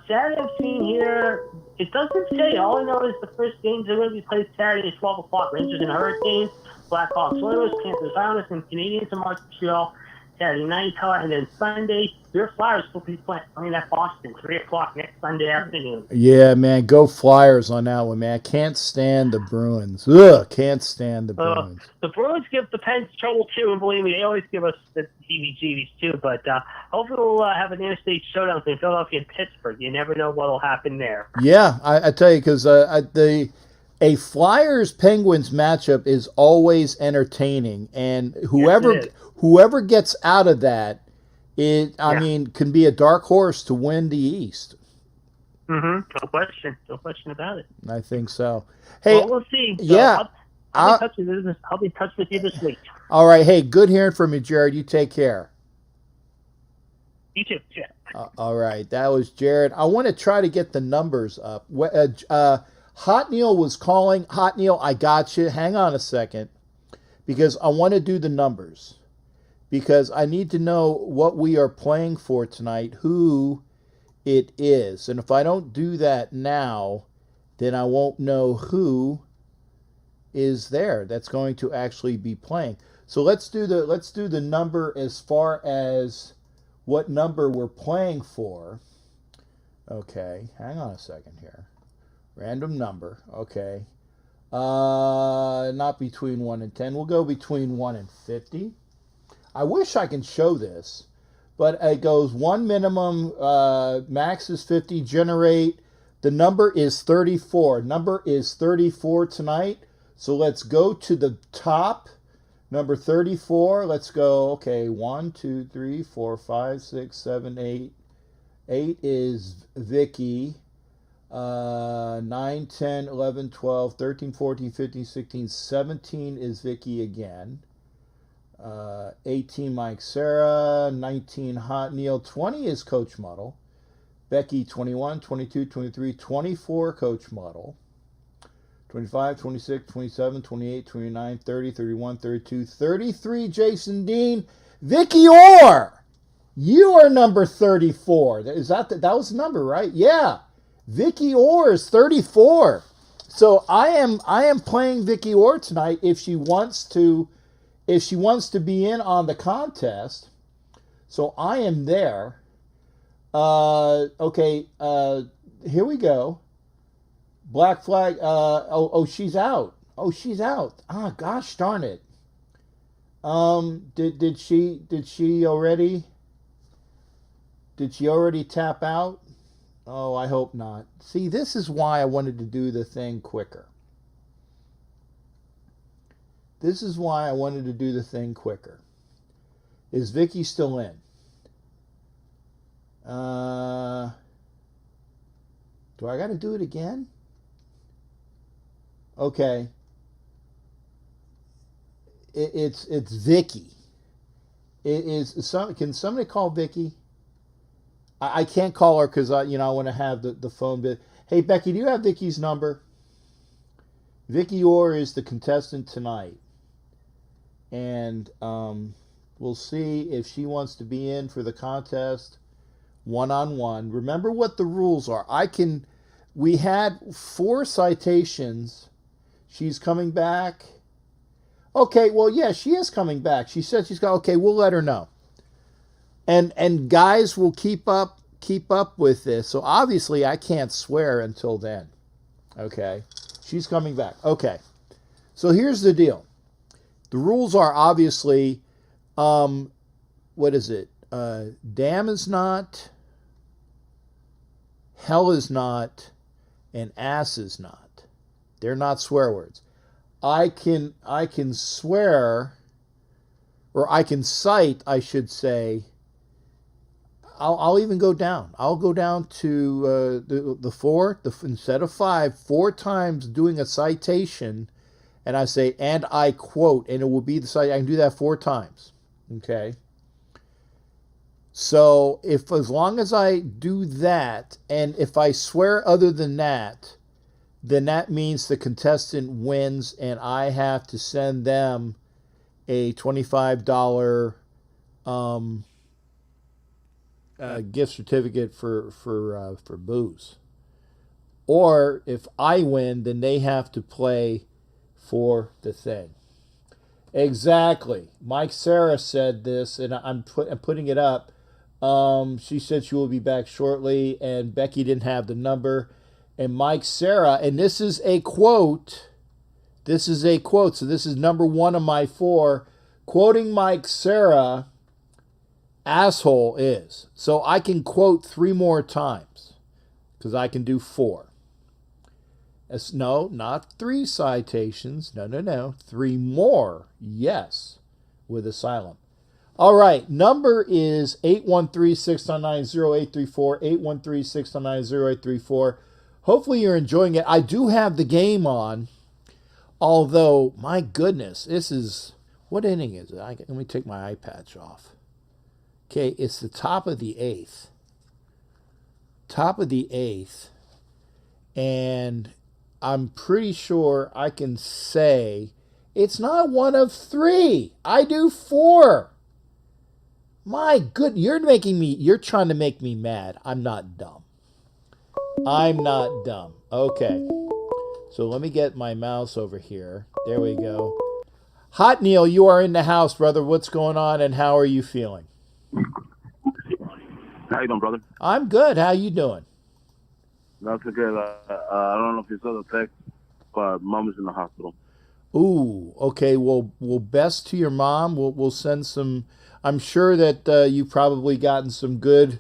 Saturday, I'm seeing here. It doesn't say. All I know is the first games are going to be played Saturday at 12 o'clock. Rangers and Hurricanes, Blackhawks, Oilers, Panthers, Islanders, and Canadians in Montreal. Saturday night, and then Sunday, your Flyers will be playing at Boston, 3 o'clock next Sunday afternoon. Yeah, man, go Flyers on that one, man. I can't stand the Bruins. Ugh, can't stand the Bruins. The Bruins give the Pens trouble, too, and believe me, they always give us the heebie-jeebies, too. But hopefully we'll have an interstate showdown between Philadelphia and Pittsburgh. You never know what will happen there. Yeah, I tell you, because a Flyers-Penguins matchup is always entertaining, and whoever gets out of that, can be a dark horse to win the East. Mm-hmm. No question about it. I think so. Hey, well, we'll see. So yeah, I'll be in touch with you this week. All right. Hey, good hearing from you, Jared. You take care. You too. Yeah. All right. That was Jared. I want to try to get the numbers up. Hot Neil was calling. Hot Neil, I got you. Hang on a second, because I want to do the numbers, because I need to know what we are playing for tonight, who it is. And if I don't do that now, then I won't know who is there that's going to actually be playing. So let's do the number as far as what number we're playing for. Okay, hang on a second here. Random number. Okay. Not between 1 and 10. We'll go between 1 and 50. I wish I can show this, but it goes 1 minimum, max is 50, generate. The number is 34. Number is 34 tonight. So let's go to the top. Number 34. Let's go. Okay, 1, 2, 3, 4, 5, 6, 7, 8. 8 is Vicky. 9, 10, 11, 12, 13, 14, 15, 16, 17 is Vicky again. 18 Mike Sarah, 19 Hot Neil, 20 is Coach Muddle. Becky 21, 22, 23, 24 Coach Muddle. 25, 26, 27, 28, 29, 30, 31, 32, 33 Jason Dean. Vicky Orr, you are number 34. That was the number, right? Yeah. Vicky Orr is 34. So I am playing Vicky Orr tonight if she wants to be in on the contest. So I am there. Okay. Here we go. Black flag. She's out. Oh, she's out. Ah, gosh darn it. Did she already tap out? Oh, I hope not. See, this is why I wanted to do the thing quicker. Is Vicky still in? Do I got to do it again? Okay. It's Vicky. It is can somebody call Vicky? I can't call her because I want to have the phone bit. Hey Becky, do you have Vicky's number? Vicky Orr is the contestant tonight, and we'll see if she wants to be in for the contest one-on-one. Remember what the rules are. We had 4 citations. She's coming back. Okay, well, yeah, she is coming back. She said she's got. Okay, we'll let her know. And guys will keep up with this. So obviously, I can't swear until then. Okay, she's coming back. Okay, so here's the deal. The rules are obviously, what is it? Damn is not, hell is not, and ass is not. They're not swear words. I can swear, or I can cite, I should say. I'll even go down. I'll go down to the 4, instead of 5, 4 times doing a citation, and I say, and I quote, and it will be the cite. I can do that 4 times. Okay. So as long as I do that, and if I swear other than that, then that means the contestant wins, and I have to send them a $25 gift certificate for booze. Or if I win, then they have to play for the thing. Exactly. Mike Sarah said this, and I'm putting it up. She said she will be back shortly, and Becky didn't have the number. And Mike Sarah, and this is a quote. So this is number 1 of my 4. Quoting Mike Sarah, asshole is. So I can quote 3 more times, because I can do 4. No, not 3 citations. No. 3 more. Yes, with asylum. All right, number is 813-699-0834, 813-699-0834. Hopefully you're enjoying it. I do have the game on, although, my goodness, this is, what inning is it? Let me take my eye patch off. Okay, it's the top of the 8th. And I'm pretty sure I can say it's not 1 of 3. I do 4. My good, you're trying to make me mad. I'm not dumb. Okay. So let me get my mouse over here. There we go. Hot Neil, you are in the house, brother. What's going on and how are you feeling? How you doing, brother? I'm good. How you doing? That's good. I don't know if you saw the text, but Mom is in the hospital. Ooh, okay. Well, best to your mom. We'll send some. I'm sure that you've probably gotten some good,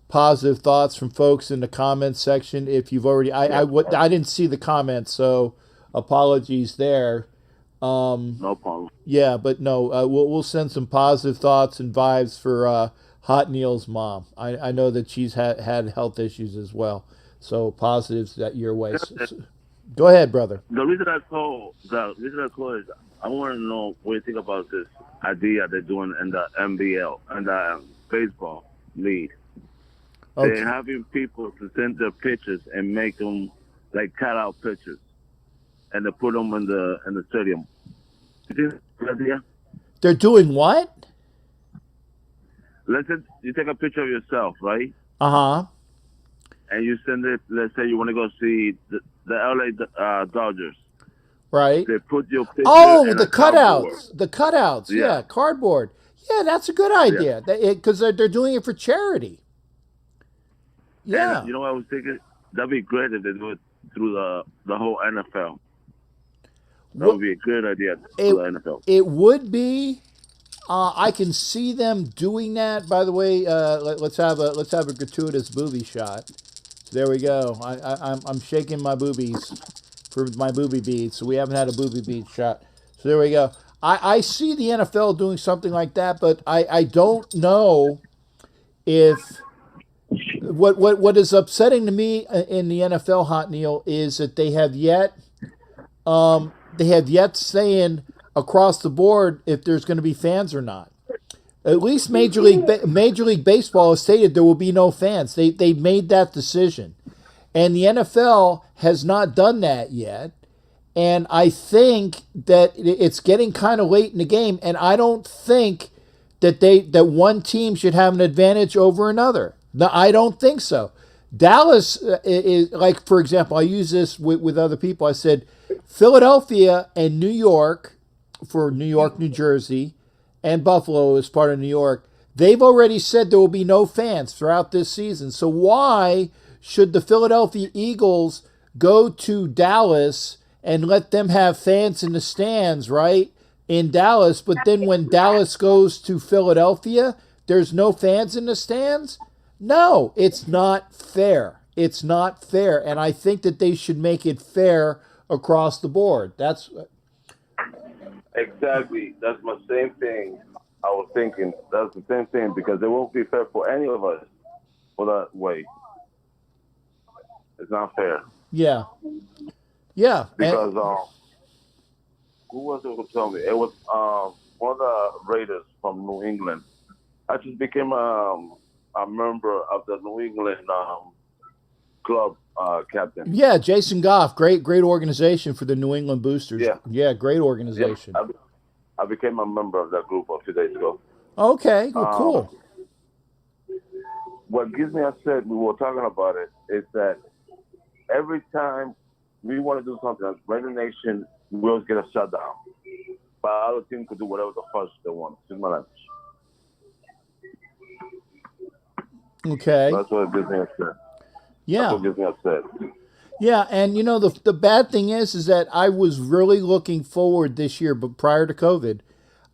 positive thoughts from folks in the comments section. If you've already, I didn't see the comments, so apologies there. No problem. Yeah, but no, we'll send some positive thoughts and vibes for Hot Neil's mom. I know that she's had health issues as well, so positives that your way. Go ahead, brother. The reason I call is I want to know what you think about this idea they're doing in the NBL and the baseball league. Okay. They're having people to send their pictures and make them like cutout pictures, and they put them in the stadium. You think that's a good idea? They're doing what? Let's say you take a picture of yourself, right? Uh-huh. and you send it. Let's say you want to go see the LA Dodgers. Right. They put your picture Oh, in the a cardboard. cutouts. The cutouts. Yeah, Yeah. cardboard. Yeah, that's a good idea. Because they're doing it for charity. Yeah. And you know what I was thinking? That'd be great if they do it through the whole NFL. That would be a good idea for the NFL. It would be. I can see them doing that. By the way, let's have a gratuitous booby shot. There we go. I'm shaking my boobies for my booby beads. So we haven't had a booby bead shot. So there we go. I see the NFL doing something like that, but I don't know if what is upsetting to me in the NFL, Hot Neil, is that they have yet saying across the board if there's going to be fans or not. At least Major League Baseball has stated there will be no fans. They made that decision, and the NFL has not done that yet. And I think that it's getting kind of late in the game, and I don't think that one team should have an advantage over another. No, I don't think so. Dallas is, like, for example, I use this with other people. I said Philadelphia and New York, for New York, New Jersey, and Buffalo as part of New York, they've already said there will be no fans throughout this season. So why should the Philadelphia Eagles go to Dallas and let them have fans in the stands, right, in Dallas, but then when Dallas goes to Philadelphia, there's no fans in the stands? No, it's not fair. It's not fair, and I think that they should make it fair across the board. That's exactly. That's my same thing. I was thinking that's the same thing because it won't be fair for any of us for that way. It's not fair. Yeah. Yeah. Because who was it who told me? It was one of the Raiders from New England. I just became a member of the New England club captain. Yeah, Jason Goff, great organization for the New England Boosters. Yeah, great organization. Yeah, I became a member of that group a few days ago. Okay, well, cool. What gives me upset, we were talking about it, is that every time we want to do something as Raider Nation, we always get a shutdown. But other teams could do whatever the fuck they want. Excuse my language. Okay. That's what gives me upset. Yeah. That's what gives me upset. Yeah, and you know the bad thing is that I was really looking forward this year, but prior to COVID,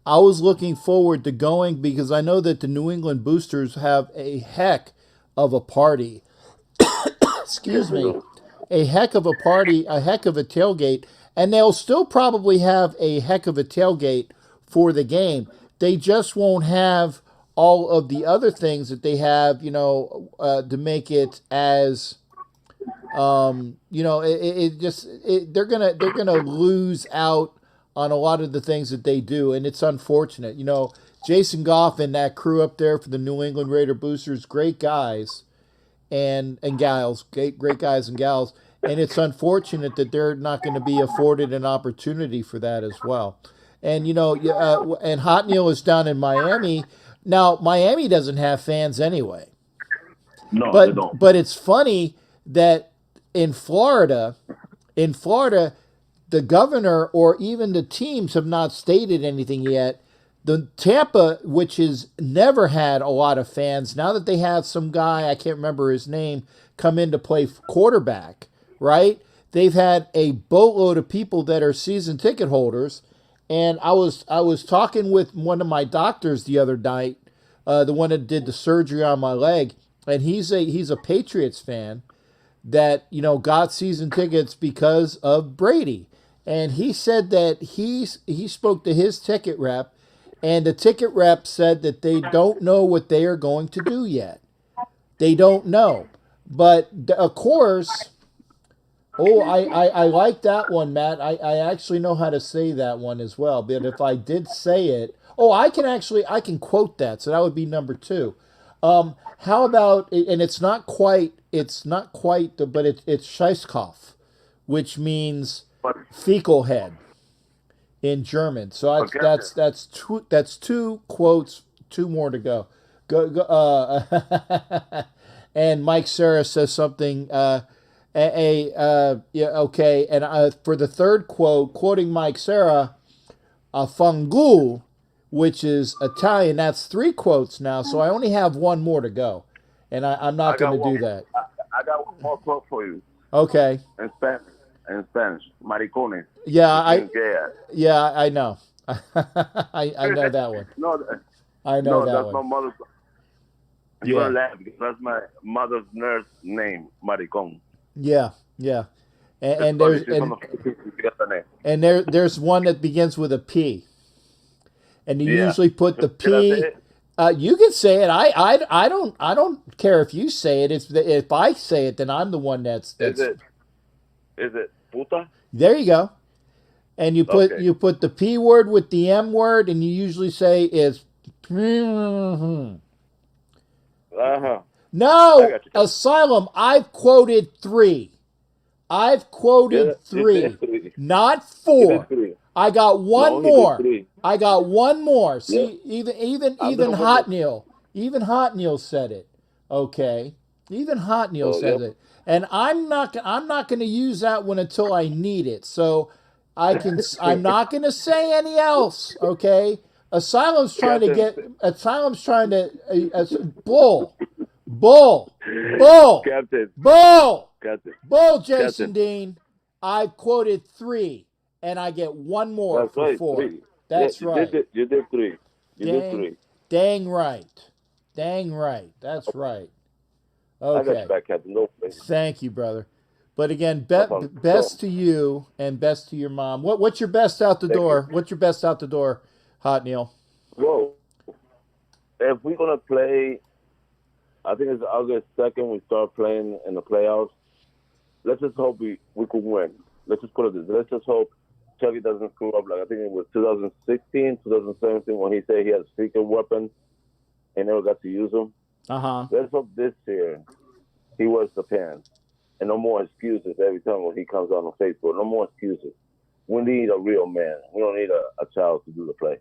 I was looking forward to going because I know that the New England Boosters have a heck of a party. Excuse me. A heck of a party, a heck of a tailgate, and they'll still probably have a heck of a tailgate for the game. They just won't have all of the other things that they have, to make it as, they're gonna lose out on a lot of the things that they do, and it's unfortunate. Jason Goff and that crew up there for the New England Raider Boosters, great guys and gals, great guys and gals, and it's unfortunate that they're not going to be afforded an opportunity for that as well. And and Hot Neil is down in Miami. Now, Miami doesn't have fans anyway. No, they don't. But it's funny that in Florida, the governor or even the teams have not stated anything yet. The Tampa, which has never had a lot of fans, now that they have some guy, I can't remember his name, come in to play quarterback, right? They've had a boatload of people that are season ticket holders. And I was talking with one of my doctors the other night, the one that did the surgery on my leg, and he's a Patriots fan that got season tickets because of Brady, and he said that he spoke to his ticket rep, and the ticket rep said that they don't know what they are going to do yet. They don't know, but of course. Oh, I like that one, Matt. I actually know how to say that one as well. But if I did say it, I can quote that. So that would be number 2. How about, and it's not quite, but it's Scheißkopf, which means fecal head in German. So that's 2 quotes, 2 more to go. And Mike Sarah says something. Yeah, okay. And for the third quote, quoting Mike Sarah, a fungul, which is Italian. That's 3 quotes now, so I only have one more to go, and I'm not going to do that. I got one more quote for you. Okay. In Spanish. Maricones. Yeah, I know. I know that one. No, I know that that's one. my mother's. You're gonna laugh because that's my mother's nurse name, Maricon. Yeah. And there's there's one that begins with a P, and you usually put the P. You can say it. I don't care if you say it. If I say it, then I'm the one that's. Is it puta? There you go. And you put the P word with the M word, and you usually say is. No, Asylum. I've quoted 3. I've quoted 3, not 4. I got one more. I got one more. See, even Hot Neil, said it. Okay, even Hot Neil says it, and I'm not going to use that one until I need it. So I'm not going to say any else. Okay, Asylum's trying to bull. Captain. Bull, Jason Dean. I've quoted 3, and I get one more for 4. 3. That's right. You did 3. You did 3. Dang right. That's right. Okay. I got you back, Captain. No problem. Thank you, brother. But again, best to you and best to your mom. What's your best out the door? What's your best out the door, Hot Neil? Well, if we're gonna play, I think it's August 2nd. We start playing in the playoffs. Let's just hope we could win. Let's just put it this. Let's just hope Chucky doesn't screw up. Like I think it was 2016, 2017 when he said he had a secret weapon and never got to use them. Let's hope this year he wears the pants and no more excuses every time when he comes out on Facebook. No more excuses. We need a real man. We don't need a child to do the play.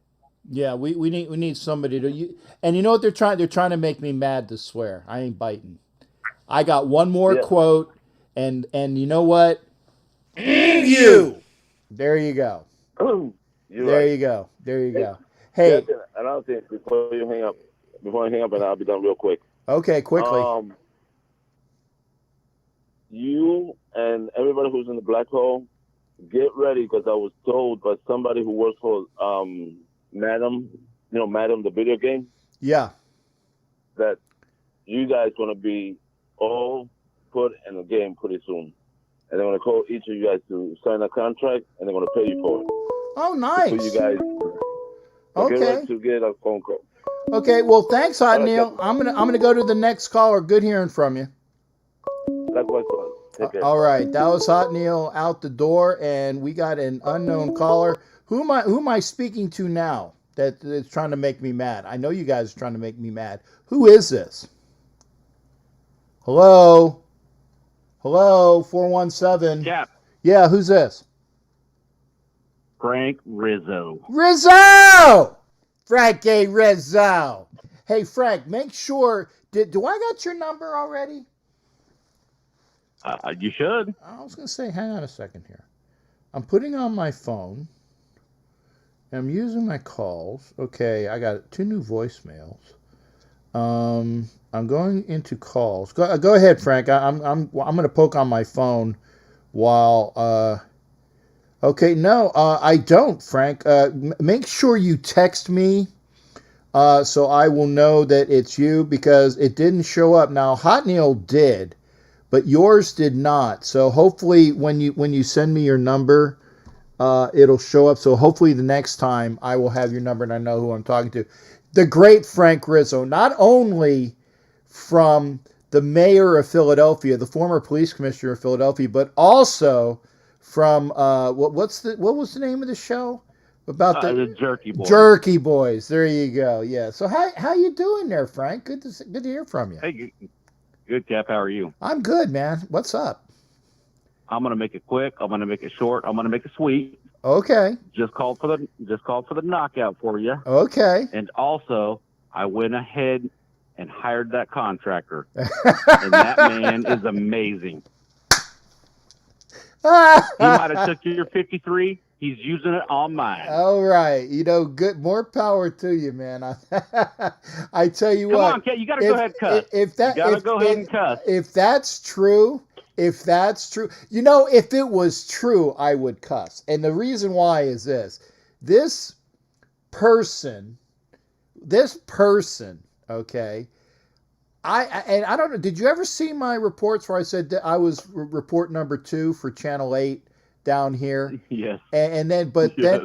Yeah, we need somebody to. And you know what they're trying? They're trying to make me mad to swear. I ain't biting. I got one more quote, and you know what? You. There you go. There you go. Hey, another thing before I hang up, and I'll be done real quick. Okay, quickly. You and everybody who's in the black hole, get ready because I was told by somebody who works for Madam the video game. Yeah. That you guys going to be all put in a game pretty soon. And they're going to call each of you guys to sign a contract, and they're going to pay you for it. Oh, nice. So you guys get ready to get a phone call. Okay, well, thanks, Hot Neil. I'm gonna go to the next caller. Good hearing from you. Likewise, take care. All right, that was Hot Neil out the door, and we got an unknown caller. Who am I speaking to now that is trying to make me mad? I know you guys are trying to make me mad. Who is this? Hello, 417. Yeah, who's this? Frank Rizzo. Frank A. Rizzo. Hey, Frank, make sure. Do I got your number already? You should. I was going to say, hang on a second here. I'm putting on my phone. I'm using my calls. Okay, I got 2 new voicemails. I'm going into calls. Go ahead, Frank. I'm going to poke on my phone while. Okay, no, I don't, Frank. Make sure you text me so I will know that it's you because it didn't show up. Now, Hot Neil did, but yours did not. So hopefully when you send me your number, it'll show up. So hopefully the next time I will have your number and I know who I'm talking to. The great Frank Rizzo, not only from the mayor of Philadelphia, the former police commissioner of Philadelphia, but also from what was the name of the show about the Jerky Boys? Jerky Boys. There you go. Yeah. So how you doing there, Frank? Good to hear from you. Hey, good, Cap. How are you? I'm good, man. What's up? I'm gonna make it quick. I'm gonna make it short. I'm gonna make it sweet. Okay. Just called for the knockout for you. Okay. And also, I went ahead and hired that contractor. And that man is amazing. He might have took your 53. He's using it on mine. All right. Good. More power to you, man. I tell you what. Come on, you got to go ahead and cuss. You got to go ahead and cuss. If that's true, if it was true, I would cuss. And the reason why is this. This person, okay, I don't know. Did you ever see my reports where I said that I was report number 2 for Channel 8 down here? Yes. And then,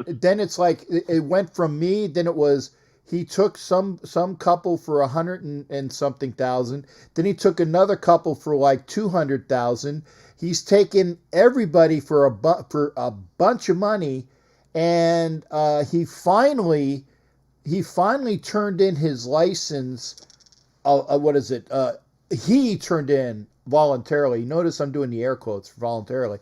then it's like it went from me. Then it was he took some couple for 100 and something thousand. Then he took another couple for like 200,000. He's taken everybody for a bunch of money, and he finally turned in his license. What is it? He turned in voluntarily. Notice I'm doing the air quotes for voluntarily,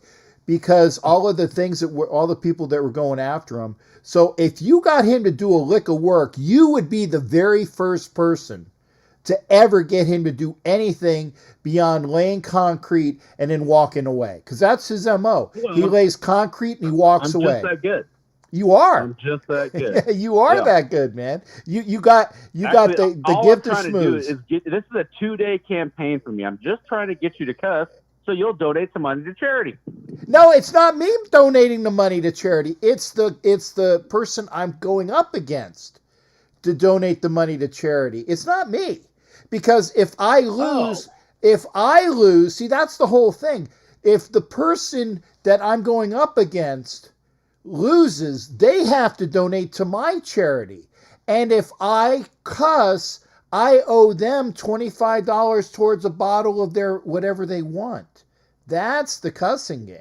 because all of the things all the people that were going after him. So if you got him to do a lick of work, you would be the very first person to ever get him to do anything beyond laying concrete and then walking away. Because that's his MO. Well, he lays concrete and he walks away. I'm just that good. You are. I'm just that good. You are that good, man. You got the gift of schmooze. This is a 2-day campaign for me. I'm just trying to get you to cuss so you'll donate some money to charity. No, it's not me donating the money to charity. It's the person I'm going up against to donate the money to charity. It's not me. Because if I lose, see, that's the whole thing. If the person that I'm going up against loses, they have to donate to my charity. And if I cuss, I owe them $25 towards a bottle of their whatever they want. That's the cussing game.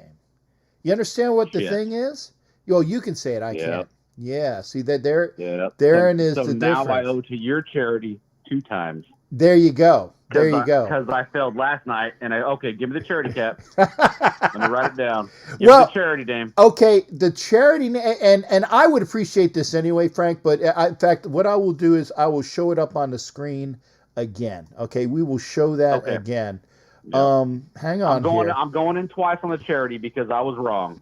You understand what the thing is? Yo, you can say it. I can't. Yeah. See that there. Yeah. Therein is the difference. So now I owe to your charity 2 times. There you go. There you go. Because I failed last night, and give me the charity cap. Let me write it down. Give me the charity name. Okay, the charity and I would appreciate this anyway, Frank. But in fact, what I will do is I will show it up on the screen again. Okay, we will show that again. Yeah. Hang on. I'm going in twice on the charity because I was wrong.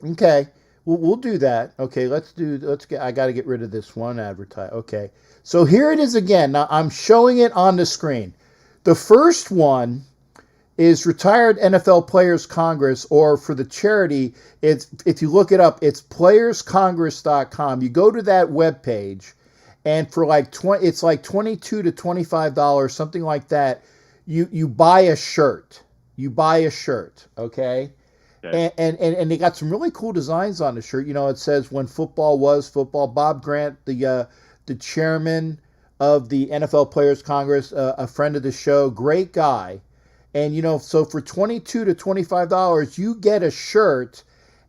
Okay, we'll do that. Okay, I got to get rid of this one advertise. Okay, so here it is again. Now I'm showing it on the screen. The first one is Retired NFL Players Congress, or for the charity, if you look it up, it's playerscongress.com. You go to that webpage, and for it's like $22 to $25, something like that. You buy a shirt. Okay? And they got some really cool designs on the shirt. It says when football was football. Bob Grant, the chairman of the NFL Players Congress, a friend of the show, great guy. And, so for $22 to $25, you get a shirt,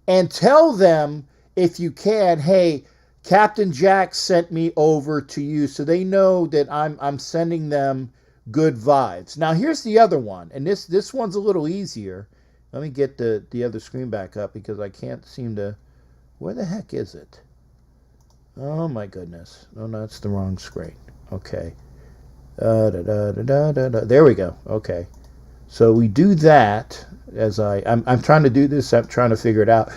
and tell them, if you can, hey, Captain Jack sent me over to you, so they know that I'm sending them good vibes. Now, here's the other one, and this one's a little easier. Let me get the other screen back up because I can't seem to... Where the heck is it? Oh, my goodness. No, that's the wrong screen. Okay. There we go. Okay. So we do that as I'm trying to do this. I'm trying to figure it out.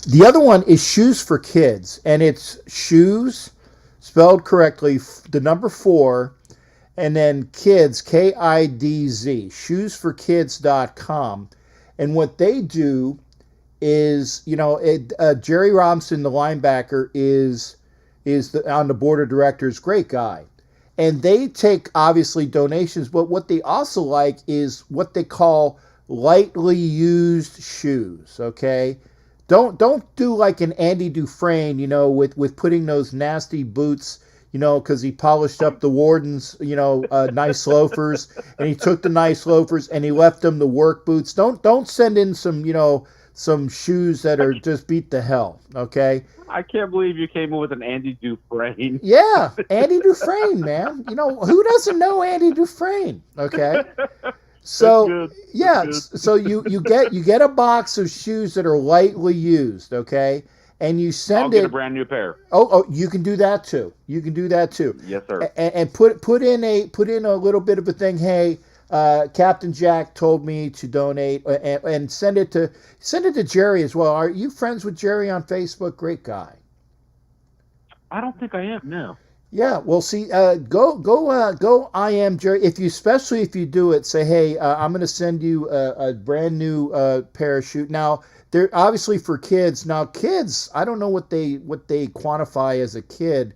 The other one is Shoes for Kids, and it's shoes spelled correctly, the number 4, and then kids, KIDZ, shoesforkids.com. And what they do is, Jerry Robinson, the linebacker, is on the board of directors, great guy. And they take, obviously, donations, but what they also like is what they call lightly used shoes, okay? Don't do like an Andy Dufresne, with putting those nasty boots, because he polished up the Warden's, nice loafers, and he took the nice loafers and he left them the work boots. Don't send in some shoes that are just beat to hell, okay? I can't believe you came in with an Andy Dufresne. Yeah, Andy Dufresne, man. Who doesn't know Andy Dufresne? Okay. So so you get a box of shoes that are lightly used, okay? and you I'll send get it. a brand new pair. Oh, you can do that too. You can do that too. Yes, sir. And put in a little bit of a thing. Hey, Captain Jack told me to donate, and send it to Jerry as well. Are you friends with Jerry on Facebook? Great guy. I don't think I am. No. Yeah, well, see, go. I am Jerry. Especially if you do it, say, hey, I'm going to send you a brand new parachute. Now, they're obviously for kids. Now, kids, I don't know what they quantify as a kid,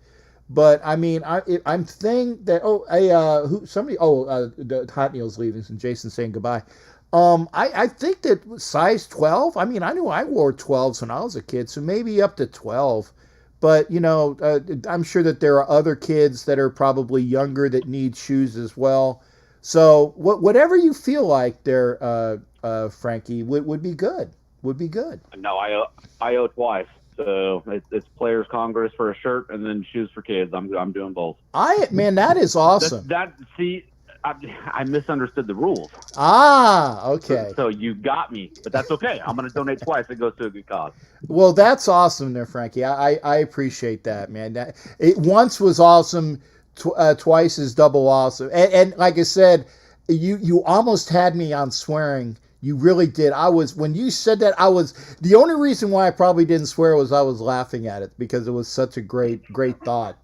but I mean, I'm thinking that the Hot Neil's leaving, and Jason's saying goodbye. I think that size 12. I mean, I knew I wore 12s when I was a kid, so maybe up to 12. But, I'm sure that there are other kids that are probably younger that need shoes as well. So whatever you feel like there, Frankie, would be good. Would be good. No, I owe twice. So it's Players Congress for a shirt and then shoes for kids. I'm doing both. Man, that is awesome. I misunderstood the rules. Ah, okay. So you got me, but that's okay. I'm going to donate twice. It goes to a good cause. Well, that's awesome there, Frankie. I appreciate that, man. It once was awesome, twice is double awesome. And like I said, you almost had me on swearing. You really did. When you said that, the only reason why I probably didn't swear was I was laughing at it because it was such a great thought.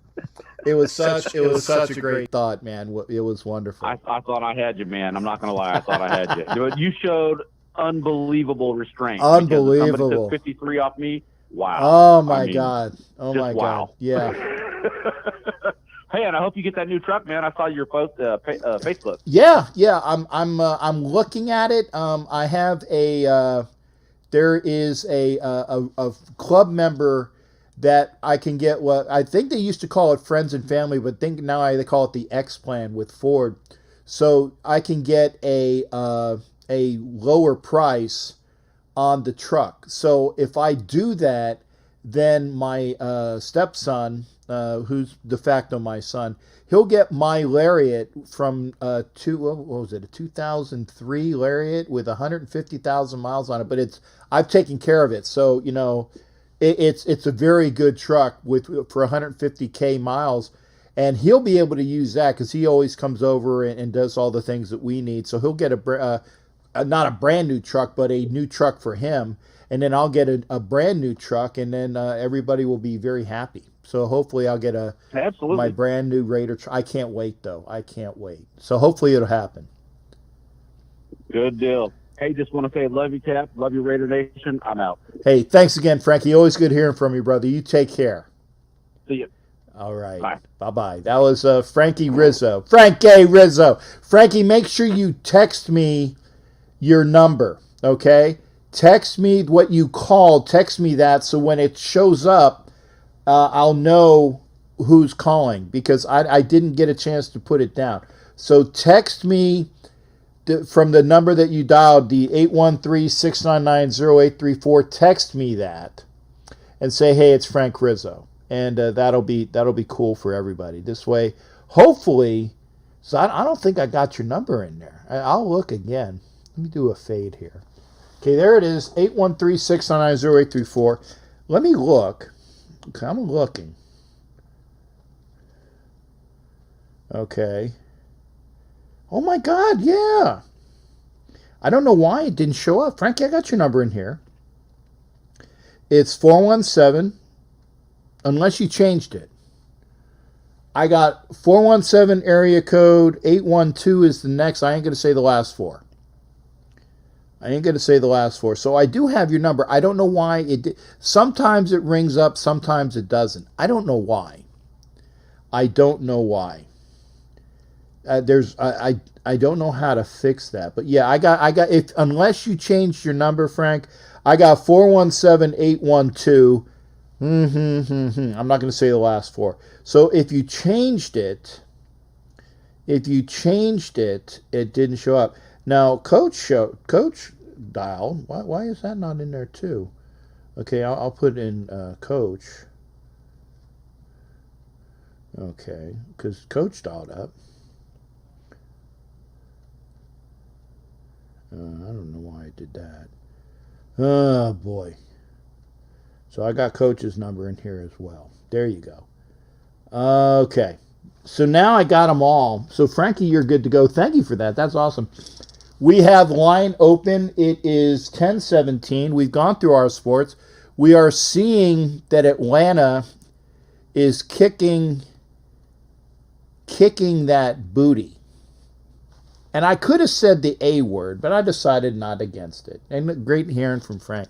It was such a great thought, man. It was wonderful. I thought I had you, man. I'm not going to lie. I thought I had you. You showed unbelievable restraint. Unbelievable. Somebody took 53 off me. Wow. Oh my God. Oh my wow. God. Yeah. Hey, and I hope you get that new truck, man. I saw your post Facebook. Yeah. I'm looking at it. I have there is a club member that I can get. What I think they used to call it friends and family, but now they call it the X plan with Ford. So I can get a lower price on the truck. So if I do that, then my stepson, who's de facto my son, he'll get my Lariat from a 2003 Lariat with 150,000 miles on it. But I've taken care of it, so it's a very good truck for 150K miles. And he'll be able to use that because he always comes over and does all the things that we need. So he'll get not a brand new truck, but a new truck for him. And then I'll get a brand new truck, and then everybody will be very happy. So hopefully I'll get my brand new Raider truck. I can't wait, though. I can't wait. So hopefully it'll happen. Good deal. Hey, just want to say love you, Cap. Love you, Raider Nation. I'm out. Hey, thanks again, Frankie. Always good hearing from you, brother. You take care. See you. All right. Bye. Bye-bye. That was Frankie Rizzo. Frankie Rizzo. Frankie, make sure you text me your number, okay? Text me what you called. Text me that so when it shows up, I'll know who's calling because I didn't get a chance to put it down. So text me from the number that you dialed, the 813-699-0834. Text me that and say, hey, it's Frank Rizzo. And that'll be cool for everybody. This way, hopefully, so I don't think I got your number in there. I'll look again. Let me do a fade here. Okay, there it is, 813-699-0834. Let me look. Okay, I'm looking. Okay. Oh my God, yeah. I don't know why it didn't show up. Frankie, I got your number in here. It's 417, unless you changed it. I got 417 area code, 812 is the next. I ain't going to say the last four. So I do have your number. I don't know why it did. Sometimes it rings up, sometimes it doesn't. I don't know why. I don't know how to fix that. But yeah, I got unless you changed your number, Frank, I got 417-812. I'm not going to say the last four. So if you changed it, it didn't show up. Now, Coach dial. Why is that not in there too? Okay, I'll put in Coach. Okay, because Coach dialed up. I don't know why I did that. Oh boy. So I got Coach's number in here as well. There you go. Okay. So now I got them all. So Frankie, you're good to go. Thank you for that. That's awesome. We have line open. It is 10:17. We've gone through our sports. We are seeing that Atlanta is kicking that booty. And I could have said the A word, but I decided not against it. And great hearing from Frank.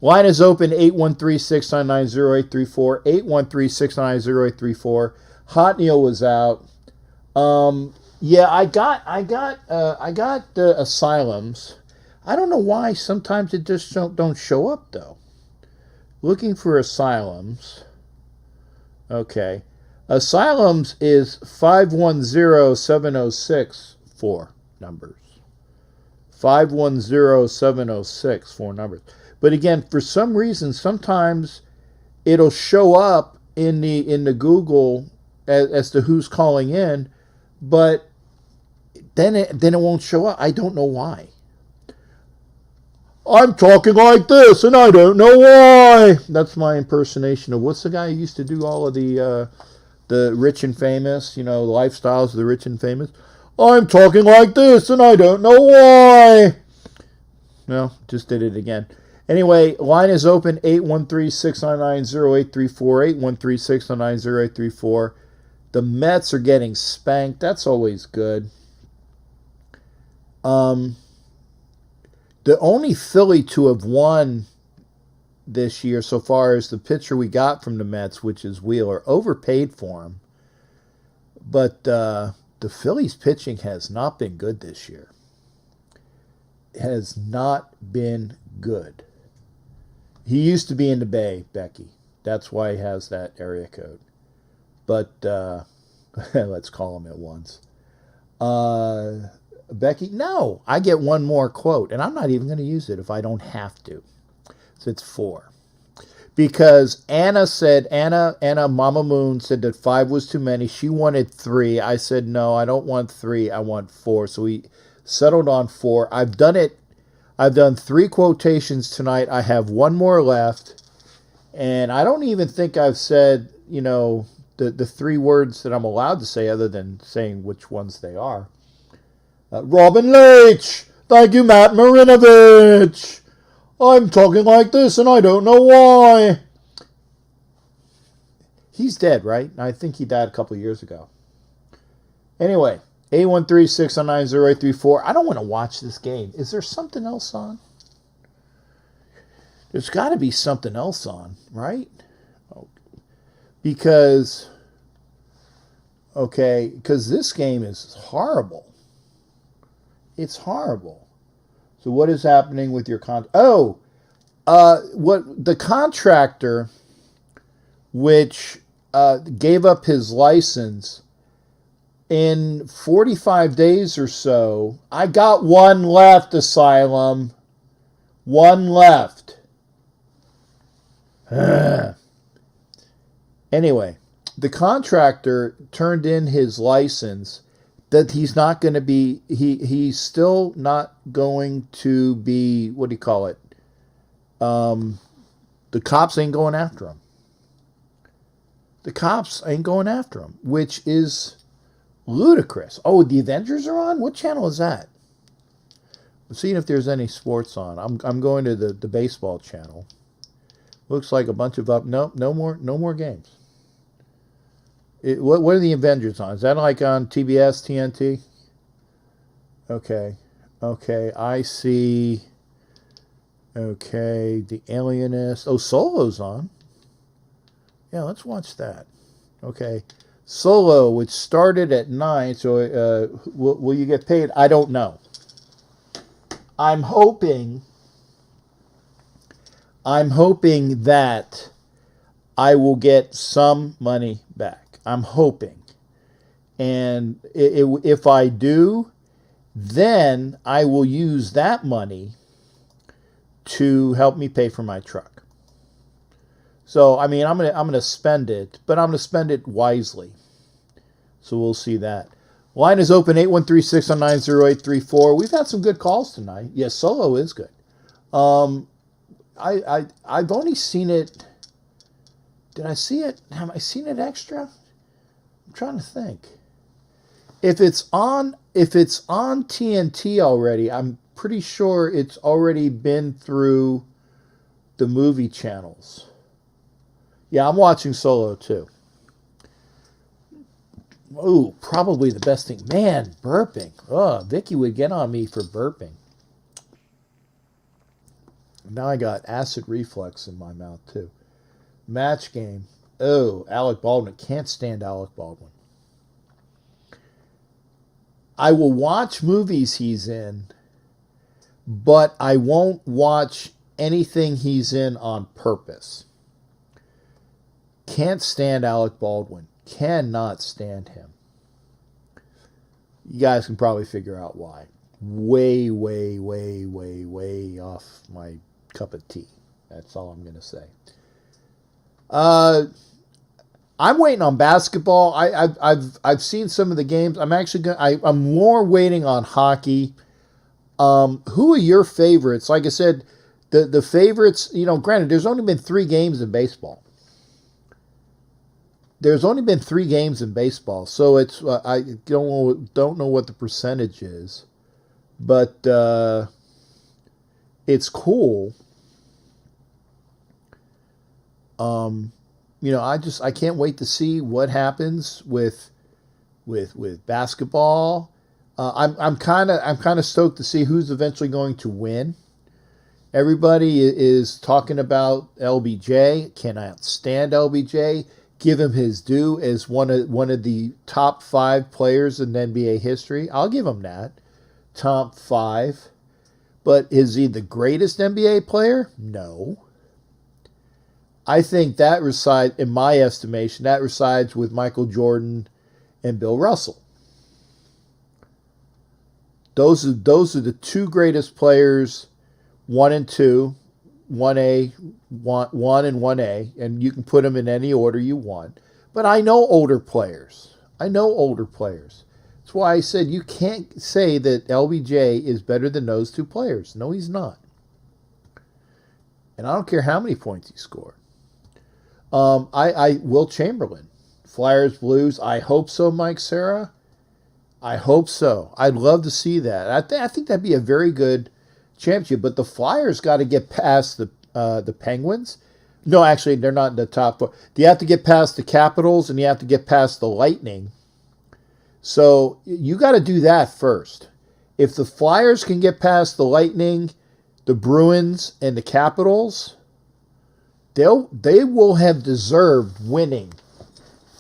Line is open, 813-699-0834, 813-699-0834. Hot Neil was out. Yeah, I got asylums. I don't know why sometimes it just don't show up though. Looking for asylums. Okay. Asylums is 510-706, 4 numbers. 510-706, 4 numbers. But again, for some reason, sometimes it'll show up in the Google as to who's calling in, but then it won't show up. I don't know why. I'm talking like this, and I don't know why. That's my impersonation of what's the guy who used to do all of the rich and famous, the lifestyles of the rich and famous. I'm talking like this, and I don't know why. No, just did it again. Anyway, line is open, 813-699-0834, 813-699-0834. The Mets are getting spanked. That's always good. The only Philly to have won this year so far is the pitcher we got from the Mets, which is Wheeler. Overpaid for him. But the Phillies pitching has not been good this year. It has not been good. He used to be in the Bay, Becky. That's why he has that area code. But let's call him at once. Becky, no, I get one more quote, and I'm not even going to use it if I don't have to. So it's 4. Because Anna Mama Moon said that 5 was too many. She wanted 3. I said, no, I don't want 3. I want 4. So we settled on 4. I've done it. I've done 3 quotations tonight. I have 1 more left. And I don't even think I've said, the 3 words that I'm allowed to say other than saying which ones they are. Robin Leach. Thank you, Matt Marinovich. I'm talking like this and I don't know why. He's dead, right? I think he died a couple years ago. Anyway, 813-699-0834. I don't want to watch this game. Is there something else on? There's got to be something else on, right? Because this game is horrible. It's horrible. So what is happening with your what the contractor, which gave up his license in 45 days or so. I got 1 left, Asylum. 1 left. Anyway, the contractor turned in his license that he's not going to be, he's still not going to be, what do you call it? The cops ain't going after him. The cops ain't going after him, which is ludicrous. Oh, the Avengers are on? What channel is that? Let's see if there's any sports on. I'm going to the baseball channel. Looks like a bunch of no more games. What are the Avengers on? Is that like on TBS, TNT? Okay, I see. Okay, The Alienist. Oh, Solo's on. Yeah, let's watch that. Okay, Solo, which started at 9. So, will you get paid? I don't know. I'm hoping that I will get some money back. I'm hoping. And if I do, then I will use that money to help me pay for my truck. So, I mean, I'm gonna spend it, but I'm gonna spend it wisely. So we'll see that. Line is open, 813-699-0834. We've had some good calls tonight. Yes, Solo is good. I've only seen it. Did I see it? Have I seen it extra? I'm trying to think. If it's on TNT already, I'm pretty sure it's already been through the movie channels. Yeah, I'm watching Solo too. Ooh, probably the best thing. Man, burping. Oh, Vicky would get on me for burping. Now I got acid reflux in my mouth too. Match game. Oh, Alec Baldwin. Can't stand Alec Baldwin. I will watch movies he's in, but I won't watch anything he's in on purpose. Can't stand Alec Baldwin. Cannot stand him. You guys can probably figure out why. Way, way, way, way, way off my cup of tea. That's all I'm going to say. I'm waiting on basketball. I've seen some of the games. I'm more waiting on hockey. Who are your favorites? Like I said, the favorites. Granted, there's only been 3 games in baseball. There's only been 3 games in baseball, so it's I don't know what the percentage is, but it's cool. I can't wait to see what happens with basketball. I'm kind of stoked to see who's eventually going to win. Everybody is talking about LBJ. Cannot stand LBJ. Give him his due as one of the top 5 players in NBA history. I'll give him that. Top 5. But is he the greatest NBA player? No. I think that resides, in my estimation, that resides with Michael Jordan and Bill Russell. Those are the 2 greatest players, 1 and 2, 1A, 1 and 1A, and you can put them in any order you want. But I know older players. That's why I said you can't say that LBJ is better than those 2 players. No, he's not. And I don't care how many points he scored. Will Chamberlain, Flyers, Blues. I hope so, Mike Serra. I hope so. I'd love to see that. I think that'd be a very good championship. But the Flyers got to get past the Penguins. No, actually, they're not in the top 4. You have to get past the Capitals and you have to get past the Lightning. So you got to do that first. If the Flyers can get past the Lightning, the Bruins, and the Capitals, they will have deserved winning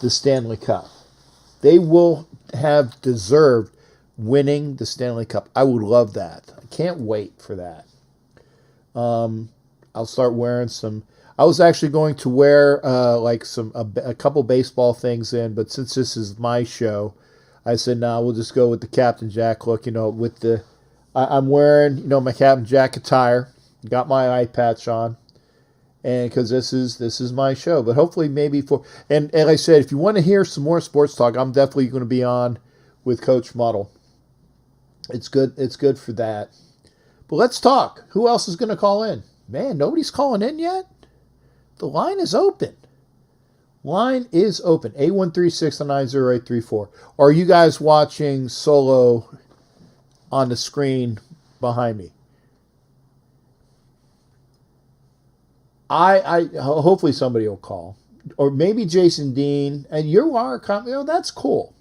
the Stanley Cup. They will have deserved winning the Stanley Cup. I would love that. I can't wait for that. I'll start wearing some. I was actually going to wear a couple baseball things in, but since this is my show, I said, no, we'll just go with the Captain Jack look. I'm wearing my Captain Jack attire. Got my eye patch on. And because this is my show, but hopefully maybe and like I said, if you want to hear some more sports talk, I'm definitely going to be on with Coach Muddle. It's good for that. But let's talk. Who else is going to call in? Man, nobody's calling in yet. The line is open. Line is open. 813-609-0834. Are you guys watching Solo on the screen behind me? I hopefully somebody will call, or maybe Jason Dean, and you are that's cool.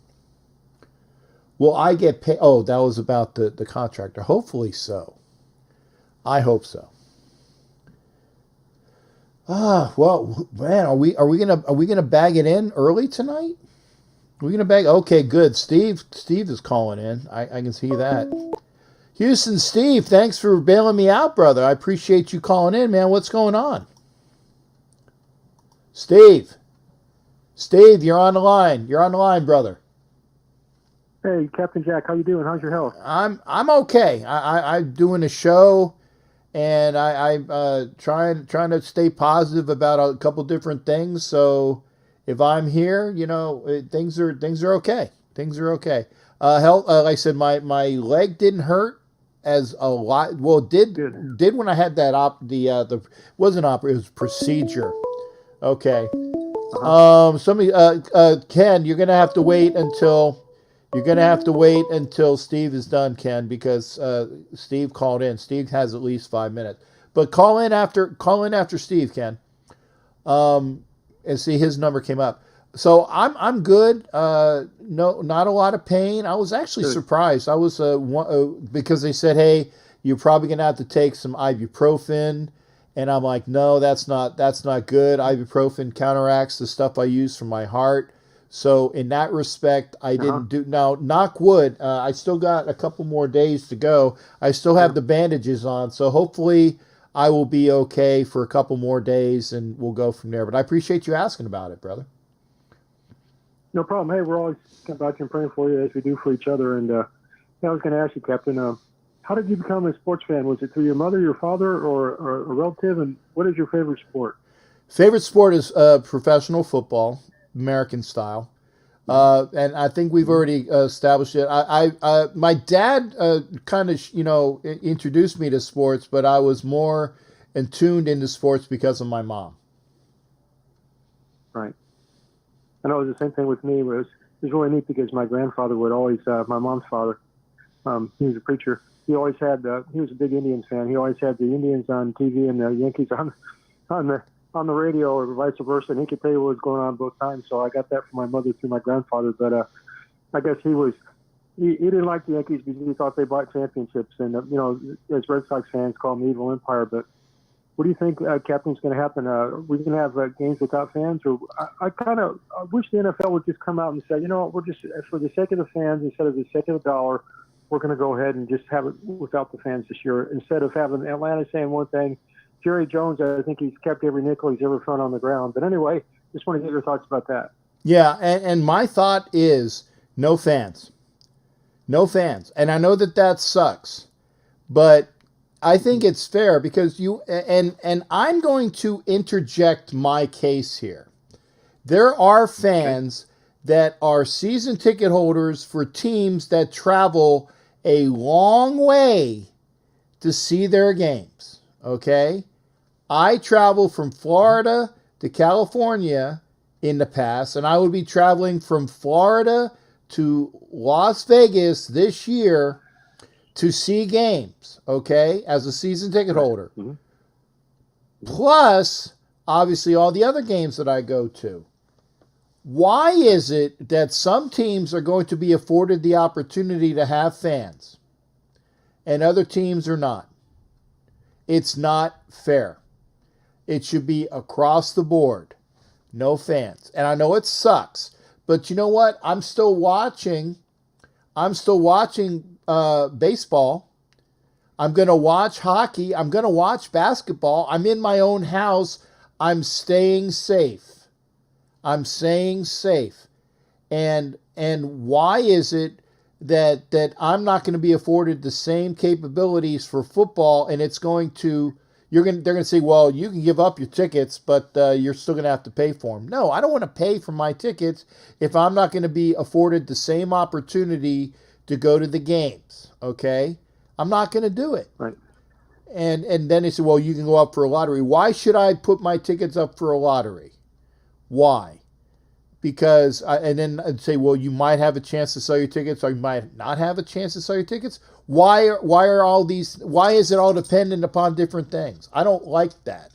Will I get paid? Oh, that was about the contractor. Hopefully so. I hope so. Well, man, are we gonna bag it in early tonight? Are we gonna bag? Okay, good. Steve is calling in. I can see that. Houston, Steve, thanks for bailing me out, brother. I appreciate you calling in, man. What's going on? Steve, you're on the line. You're on the line, brother. Hey, Captain Jack, how you doing? How's your health? I'm okay. I'm doing a show, and I'm trying to stay positive about a couple different things. So if I'm here, things are okay. Things are okay. Like I said, my leg didn't hurt as a lot. Well, it did when I had that it wasn't opera, it was procedure. Okay. Ken, you're gonna have to wait until Steve is done, Ken, because Steve called in. Steve has at least 5 minutes, but call in after Steve, Ken, and see his number came up. So I'm good. No, not a lot of pain. I was actually surprised. I was because they said, hey, you're probably gonna have to take some ibuprofen. And I'm like, no, that's not good. Ibuprofen counteracts the stuff I use for my heart. So in that respect, I didn't do. Now, knock wood, I still got a couple more days to go. I still have the bandages on. So hopefully I will be okay for a couple more days and we'll go from there. But I appreciate you asking about it, brother. No problem. Hey, we're always about you and praying for you as we do for each other. And I was going to ask you, Captain, how did you become a sports fan? Was it through your mother, your father, or a relative? And what is your favorite sport? Favorite sport is professional football, American style. And I think we've already established it. My dad kind of, introduced me to sports, but I was more tuned into sports because of my mom. Right. I know it was the same thing with me. It was really neat because my grandfather would always, my mom's father, he was a preacher. He always had. He was a big Indians fan. He always had the Indians on TV and the Yankees on the radio, or vice versa. And he could tell you what was going on both times. So I got that from my mother through my grandfather. But I guess he didn't like the Yankees because he thought they bought championships. And as Red Sox fans, call them the evil empire. But what do you think, Captain, is going to happen? We're going to have games without fans, or I wish the NFL would just come out and say, we're just for the sake of the fans instead of the sake of the dollar. We're going to go ahead and just have it without the fans this year. Instead of having Atlanta saying one thing, Jerry Jones, I think he's kept every nickel he's ever found on the ground. But anyway, just want to get your thoughts about that. Yeah, and my thought is no fans. No fans. And I know that sucks, but I think it's fair because and I'm going to interject my case here. There are fans that are season ticket holders for teams that travel a long way to see their games, okay? I travel from Florida to California in the past, and I would be traveling from Florida to Las Vegas this year to see games, okay, as a season ticket holder. Mm-hmm. Plus, obviously, all the other games that I go to. Why is it that some teams are going to be afforded the opportunity to have fans and other teams are not? It's not fair. It should be across the board. No fans. And I know it sucks, but you know what? I'm still watching baseball. I'm going to watch hockey. I'm going to watch basketball. I'm in my own house. I'm staying safe. I'm saying safe. And why is it that I'm not going to be afforded the same capabilities for football, and it's going to they're going to say, well, you can give up your tickets, but you're still going to have to pay for them. No, I don't want to pay for my tickets if I'm not going to be afforded the same opportunity to go to the games, okay? I'm not going to do it. Right. And then they say, well, you can go up for a lottery. Why should I put my tickets up for a lottery? Why? Because, and then I'd say, well, you might have a chance to sell your tickets or you might not have a chance to sell your tickets. Why is it all dependent upon different things? I don't like that.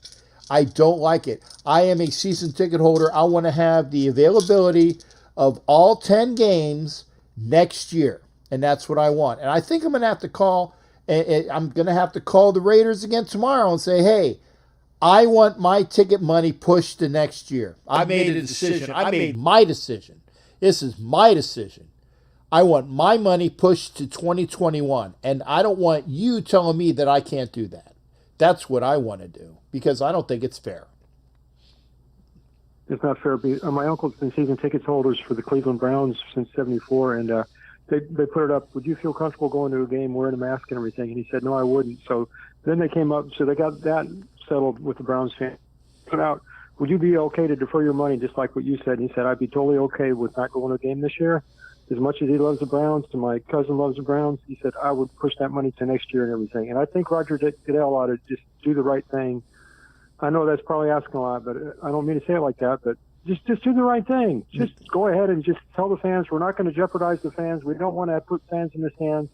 I don't like it. I am a season ticket holder. I want to have the availability of all 10 games next year. And that's what I want. And I think I'm going to have to call the Raiders again tomorrow and say, hey, I want my ticket money pushed to next year. I made a decision. I made my decision. This is my decision. I want my money pushed to 2021. And I don't want you telling me that I can't do that. That's what I want to do because I don't think it's fair. It's not fair. My uncle's been season tickets holders for the Cleveland Browns since '74, and they put it up, would you feel comfortable going to a game wearing a mask and everything? And he said, no, I wouldn't. So then they came up, so they got that settled with the Browns fan. Put out, would you be okay to defer your money, just like what you said? And he said, I'd be totally okay with not going to a game this year. As much as he loves the Browns, and my cousin loves the Browns, he said, I would push that money to next year and everything. And I think Roger Goodell ought to just do the right thing. I know that's probably asking a lot, but I don't mean to say it like that, but just do the right thing. Just go ahead and just tell the fans we're not going to jeopardize the fans. We don't want to put fans in the stands.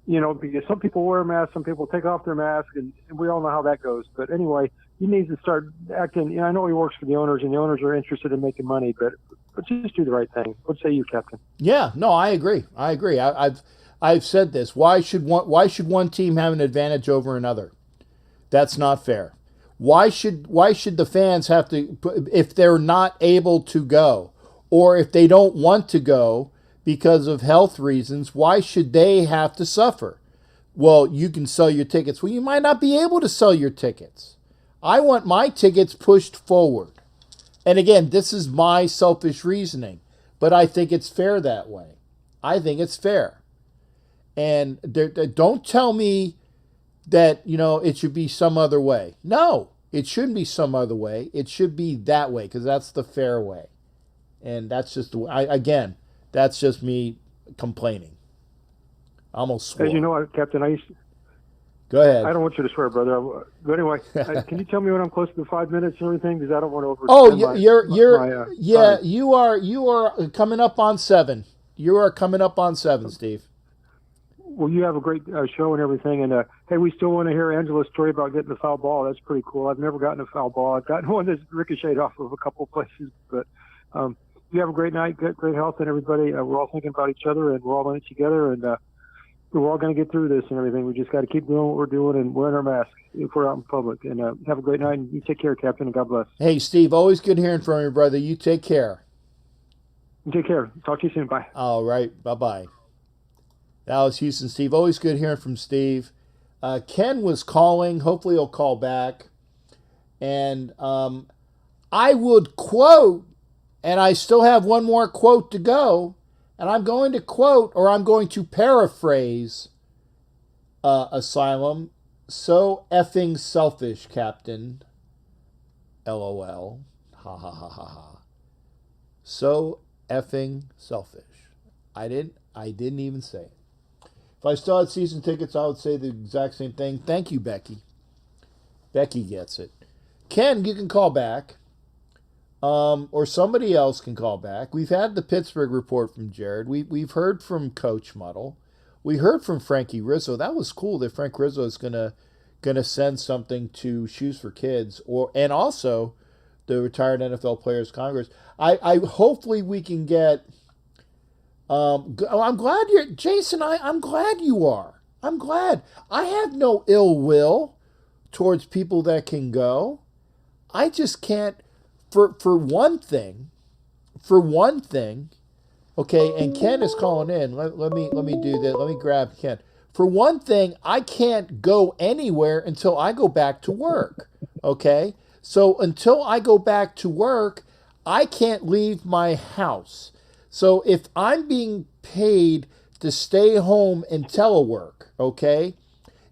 Because some people wear masks, some people take off their mask, and we all know how that goes. But anyway, he needs to start acting. I know he works for the owners, and the owners are interested in making money, but just do the right thing. What say you, Captain? Yeah, no, I agree. I've said this. Why should one team have an advantage over another? That's not fair. Why should the fans have to, if they're not able to go, or if they don't want to go because of health reasons, why should they have to suffer? Well, you can sell your tickets. Well, you might not be able to sell your tickets. I want my tickets pushed forward. And again, this is my selfish reasoning, but I think it's fair that way. I think it's fair. And don't tell me that, it should be some other way. No, it shouldn't be some other way. It should be that way, because that's the fair way. And that's just the way. Again, that's just me complaining. I almost swore. As you know, Captain, Go ahead. I don't want you to swear, brother. But anyway, can you tell me when I'm close to the 5 minutes and everything? Because I don't want to overstay. Oh, you are coming up on 7. You are coming up on 7, Steve. Well, you have a great show and everything. And, hey, we still want to hear Angela's story about getting the foul ball. That's pretty cool. I've never gotten a foul ball. I've gotten one that's ricocheted off of a couple of places. But you have a great night, great health, and everybody. We're all thinking about each other, and we're all in it together. And we're all going to get through this and everything. We just got to keep doing what we're doing and wearing our masks if we're out in public. And have a great night. And you take care, Captain, and God bless. Hey, Steve, always good hearing from you, brother. You take care. Take care. Talk to you soon. Bye. All right. Bye-bye. That was Houston Steve. Always good hearing from Steve. Ken was calling. Hopefully he'll call back. And I would quote, and I still have one more quote to go, and I'm going to quote, or I'm going to paraphrase Asylum. So effing selfish, Captain. LOL. Ha ha ha ha ha. So effing selfish. I didn't even say it. If I still had season tickets, I would say the exact same thing. Thank you, Becky. Becky gets it. Ken, you can call back. Or somebody else can call back. We've had the Pittsburgh report from Jared. We've heard from Coach Muddle. We heard from Frankie Rizzo. That was cool that Frank Rizzo is gonna send something to Shoes for Kids, and also the Retired NFL Players Congress. I hopefully we can get. I'm glad you're Jason. I'm glad you are. I'm glad. I have no ill will towards people that can go. I just can't. For one thing, okay, and Ken is calling in. Let me do that. Let me grab Ken. For one thing, I can't go anywhere until I go back to work. Okay? So until I go back to work, I can't leave my house. So if I'm being paid to stay home and telework, okay?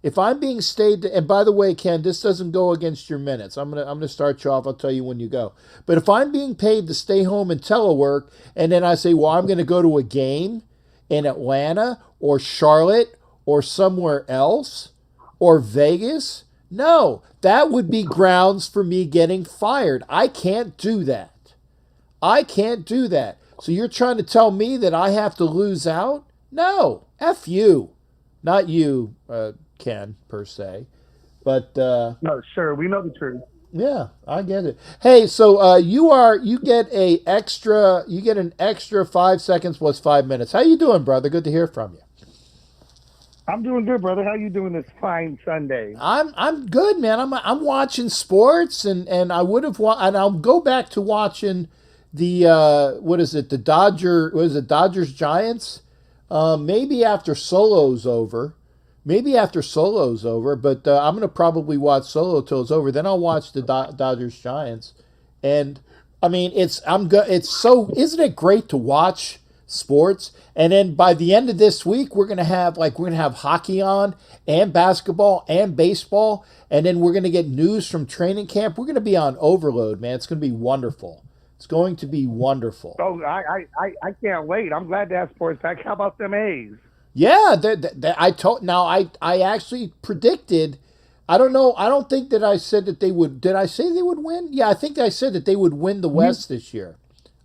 If I'm being and by the way, Ken, this doesn't go against your minutes. I'm gonna start you off. I'll tell you when you go. But if I'm being paid to stay home and telework, and then I say, well, I'm going to go to a game in Atlanta or Charlotte or somewhere else or Vegas, no, that would be grounds for me getting fired. I can't do that. So you're trying to tell me that I have to lose out? No, F you, not you. Ken per se, but no, sure, we know the truth. Yeah, I get it. Hey, so you get an extra 5 seconds plus 5 minutes. How you doing, brother? Good to hear from you. I'm doing good, brother. How you doing this fine Sunday? I'm good, man. I'm watching sports, and I would have and I'll go back to watching the Dodgers Giants. Maybe after Solo's over. But I'm going to probably watch Solo till it's over. Then I'll watch the Dodgers Giants. And I mean, isn't it great to watch sports? And then by the end of this week, we're going to have hockey on and basketball and baseball. And then we're going to get news from training camp. We're going to be on overload, man. It's going to be wonderful. It's going to be wonderful. Oh, I can't wait. I'm glad to have sports back. How about them A's? Yeah, I actually predicted I don't know. I don't think that I said that they would. Did I say they would win? Yeah, I think I said that they would win the West this year.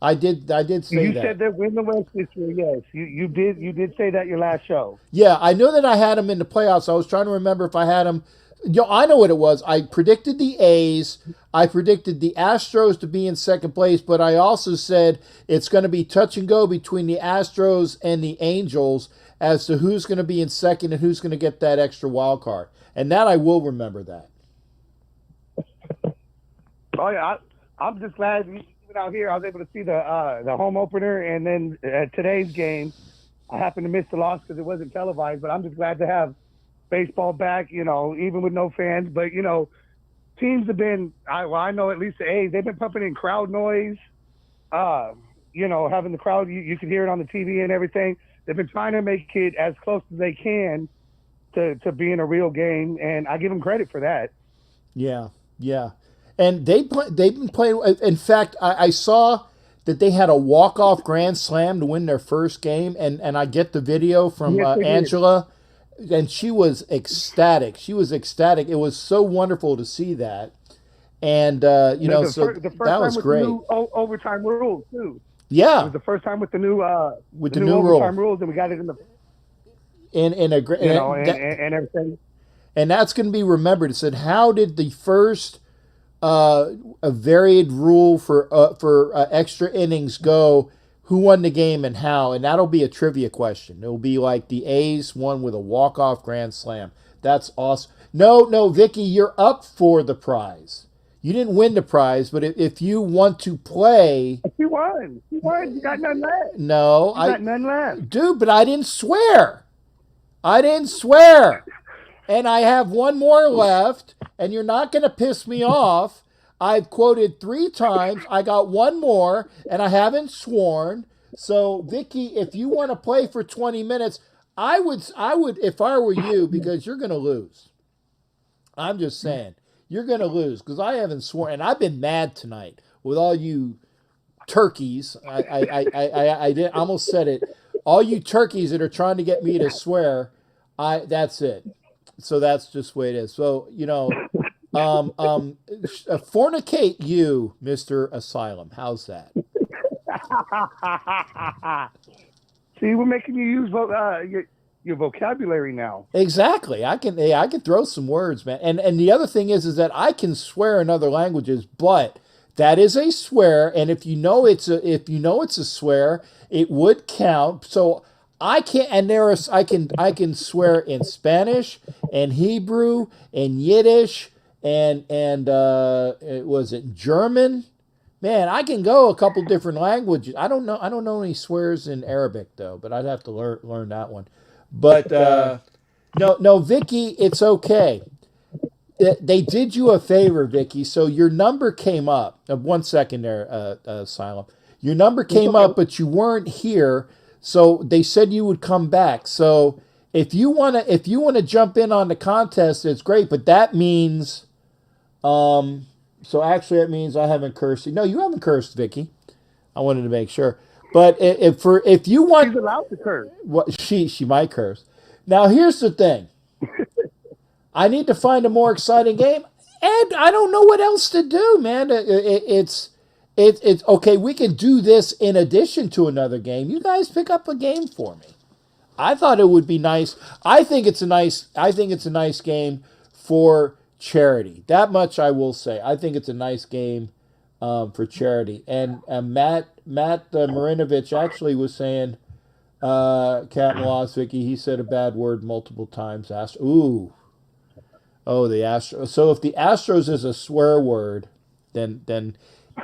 I did say You that. said they'd win the West this year. Yes, you did. You did say that your last show. Yeah, I know that I had them in the playoffs. I was trying to remember if I had them. I know what it was. I predicted the A's. I predicted the Astros to be in second place, but I also said it's going to be touch and go between the Astros and the Angels as to who's going to be in second and who's going to get that extra wild card. And that I will remember that. Oh yeah, I'm just glad even out here I was able to see the home opener, and then today's game. I happened to miss the loss because it wasn't televised, but I'm just glad to have baseball back. Even with no fans, but teams have been. I know at least the A's. They've been pumping in crowd noise. Having the crowd, you can hear it on the TV and everything. They've been trying to make it as close as they can to being a real game, and I give them credit for that. Yeah. And they've been playing. In fact, I saw that they had a walk-off grand slam to win their first game, and I get the video from Angela, and she was ecstatic. It was so wonderful to see that, and that was great. The new overtime rules too. Yeah, it was the first time with the new new overtime rules, and we got it in the in a great and everything. And that's going to be remembered. It said, how did the first a varied rule for extra innings go? Who won the game and how? And that'll be a trivia question. It'll be like the A's won with a walk-off grand slam. That's awesome. No, Vicky, you're up for the prize. You didn't win the prize, but if you want to play... You won. You got nothing left. No. You got nothing left. Dude, but I didn't swear. And I have one more left, and you're not going to piss me off. I've quoted 3 times. I got one more, and I haven't sworn. So, Vicky, if you want to play for 20 minutes, I would, if I were you, because you're going to lose. I'm just saying. You're going to lose, because I haven't sworn. And I've been mad tonight with all you turkeys. I did almost said it. All you turkeys that are trying to get me to swear, that's it. So that's just the way it is. So, fornicate you, Mr. Asylum. How's that? See, we're making you use your vocabulary now. Exactly. I can throw some words, man. And the other thing is that I can swear in other languages, but that is a swear. And if you know it's a swear, it would count. So I can't, and I can swear in Spanish and Hebrew and Yiddish and was it German? Man, I can go a couple different languages. I don't know any swears in Arabic though, but I'd have to learn that one. But no, Vicky, it's okay. They did you a favor, Vicky. So your number came up. 1 second there, Asylum. Your number came up, but you weren't here. So they said you would come back. So if you wanna jump in on the contest, it's great. But that means, so actually that means I haven't cursed you. No, you haven't cursed, Vicky. I wanted to make sure. But if you want, she's allowed to curse. What she might curse. Now here's the thing. I need to find a more exciting game, and I don't know what else to do, man. It's okay. We can do this in addition to another game. You guys pick up a game for me. I thought it would be nice. I think it's a nice game for charity. That much I will say. I think it's a nice game for charity. And Matt Marinovich actually was saying, Captain Lost Vicky, he said a bad word multiple times. The Astros. So if the Astros is a swear word, then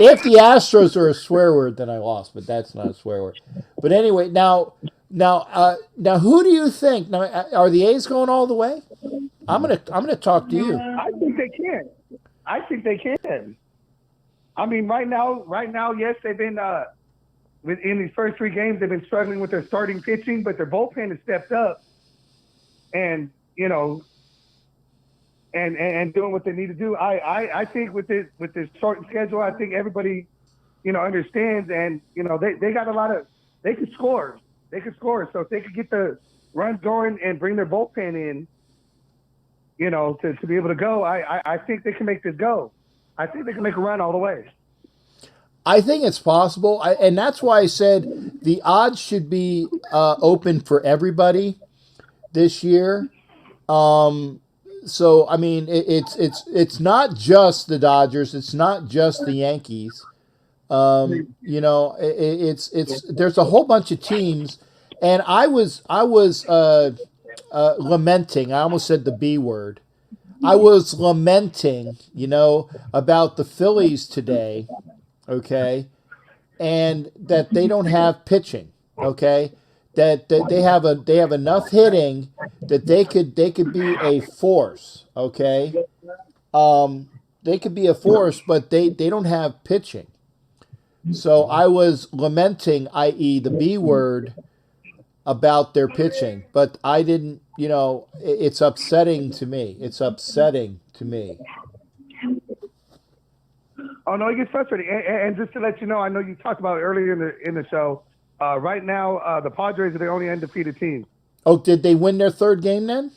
if the Astros are a swear word, then I lost. But that's not a swear word. But anyway, now, who do you think? Now, are the A's going all the way? I'm gonna talk to you. I think they can. I mean, right now, yes, they've been in these first 3 games, they've been struggling with their starting pitching, but their bullpen has stepped up, and and doing what they need to do. I think with this short schedule, I think everybody, understands, and they got a lot of, they can score. So if they could get the runs going and bring their bullpen in, to be able to go. I think they can make this go. I think they can make a run all the way. I think it's possible, and that's why I said the odds should be open for everybody this year. So I mean, it's not just the Dodgers, it's not just the Yankees. It's there's a whole bunch of teams, and I was lamenting. I almost said the B word. I was lamenting, about the Phillies today. Okay, and that they don't have pitching. Okay, that they have enough hitting that they could be a force. Okay, they could be a force, but they don't have pitching. So I was lamenting, i.e., the B word, about their pitching, but I didn't. It's upsetting to me. It's upsetting to me. Oh no, it gets frustrating. And just to let you know, I know you talked about it earlier in the show. Right now, the Padres are the only undefeated team. Oh, did they win their third game then?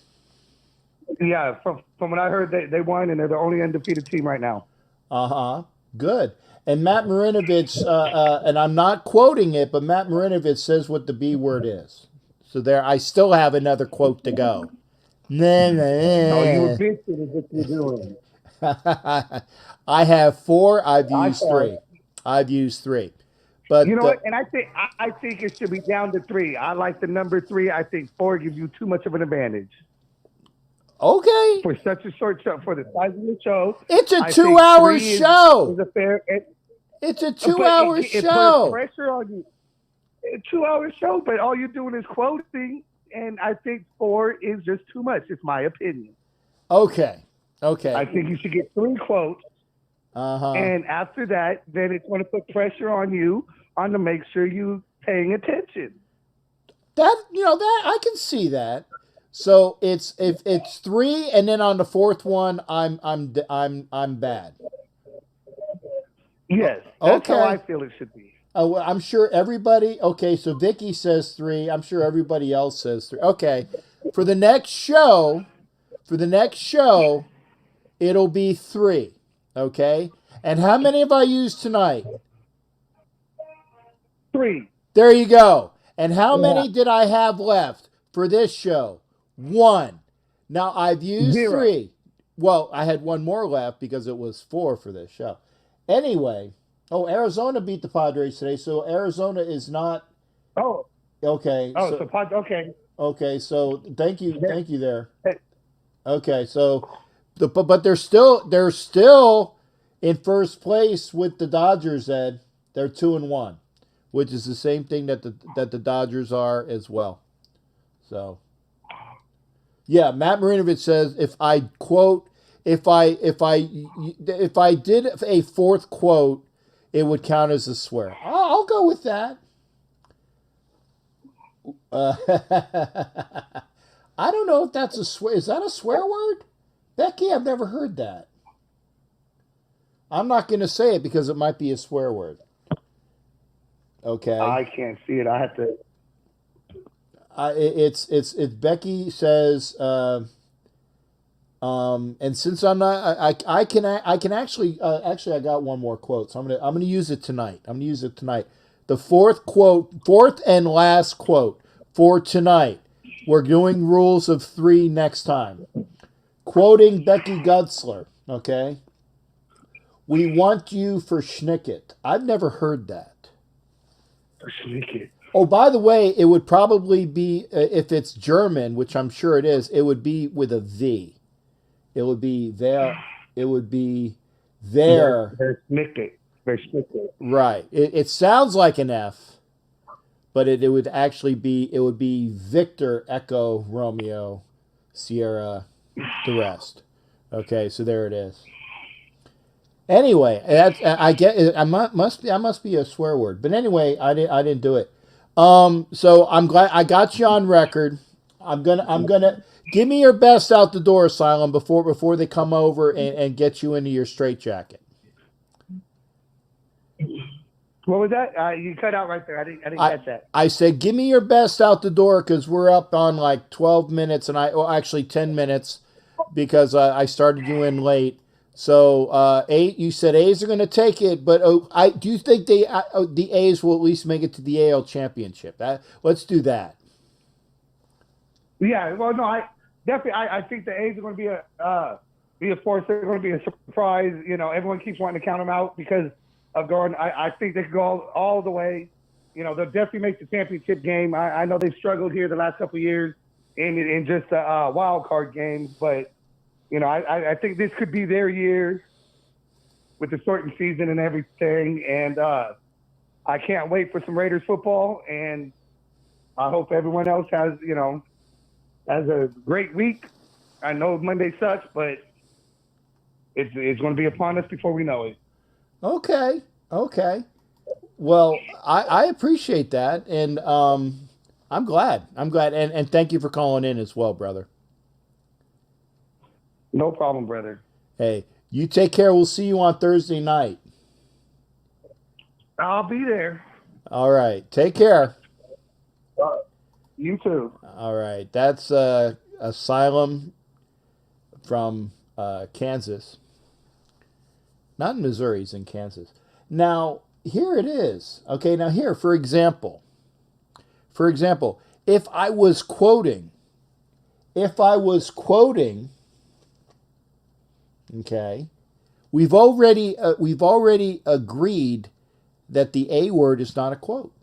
Yeah, from what I heard, they won, and they're the only undefeated team right now. Good. And Matt Marinovich, and I'm not quoting it, but Matt Marinovich says what the B word is. So there, I still have another quote to go. Oh, you a bitch is what you're doing. I have 4. I've used 3. But you know what? And I think it should be down to 3. I like the number 3. I think 4 gives you too much of an advantage. Okay. For such a short show, for the size of the show, it's a 2-hour show. It's a 2-hour show. It puts pressure on you. A 2-hour show, but all you're doing is quoting, and I think 4 is just too much. It's my opinion. Okay. I think you should get 3 quotes. And after that, then it's going to put pressure on you to make sure you paying attention. That I can see that. So if it's 3, and then on the 4th one, I'm bad. Yes, that's how I feel it should be. Oh, I'm sure everybody. Okay, so Vicky says 3. I'm sure everybody else says 3. Okay, for the next show, it'll be 3. Okay, and how many have I used tonight? 3. There you go. And how many did I have left for this show? 1. Now I've used 0. 3. Well, I had 1 more left because it was 4 for this show. Anyway, Arizona beat the Padres today, so Arizona is not. Oh. Okay. Oh, okay. Okay, so thank you there. Okay, so but they're still in first place with the Dodgers, Ed. They're 2-1, which is the same thing that the Dodgers are as well. So, yeah, Matt Marinovich says if I did a 4th quote, it would count as a swear. I'll go with that. I don't know if that's a swear. Is that a swear word? Becky, I've never heard that. I'm not going to say it because it might be a swear word. Okay. I can't see it. I have to. It's Becky says, and since I'm not, I can actually I got 1 more quote, so I'm gonna use it tonight. The 4th and last quote for tonight. We're doing rules of 3 next time. Quoting Becky Gutzler, okay? We want you for Schnicket. I've never heard that. For Schnicket. Oh, by the way, it would probably be, if it's German, which I'm sure it is, it would be with a V. It would be there. It would be there. Schnicket. Right. It sounds like an F, but it would actually be, Victor, Echo, Romeo, Sierra, the rest. Okay, so there it is. Anyway, I get it. I must be a swear word, but anyway, I didn't do it. So I'm glad I got you on record. I'm gonna give me your best out the door, Asylum, before they come over and get you into your straitjacket. What was that? You cut out right there. I didn't catch that. I said, give me your best out the door because we're up on like 12 minutes, and actually 10 minutes. because I started you in late. So you said A's are going to take it, but do you think the A's will at least make it to the AL championship? Let's do that. Yeah, well, no, I think the A's are going to be a force. They're going to be a surprise. You know, everyone keeps wanting to count them out because of going. I think they could go all the way. You know, they'll definitely make the championship game. I know they've struggled here the last couple of years in just wild card games, but you know, I think this could be their year with the shortened season and everything. And I can't wait for some Raiders football. And I hope everyone else has a great week. I know Monday sucks, but it's going to be upon us before we know it. Okay. Well, I appreciate that, and I'm glad, and thank you for calling in as well, brother. No problem, brother. Hey, you take care. We'll see you on Thursday night. I'll be there. All right. Take care. You too. All right. That's Asylum from Kansas. Not in Missouri, it's in Kansas. Now, here it is. Okay, now here, for example, if I was quoting, okay, we've already agreed that the A word is not a quote.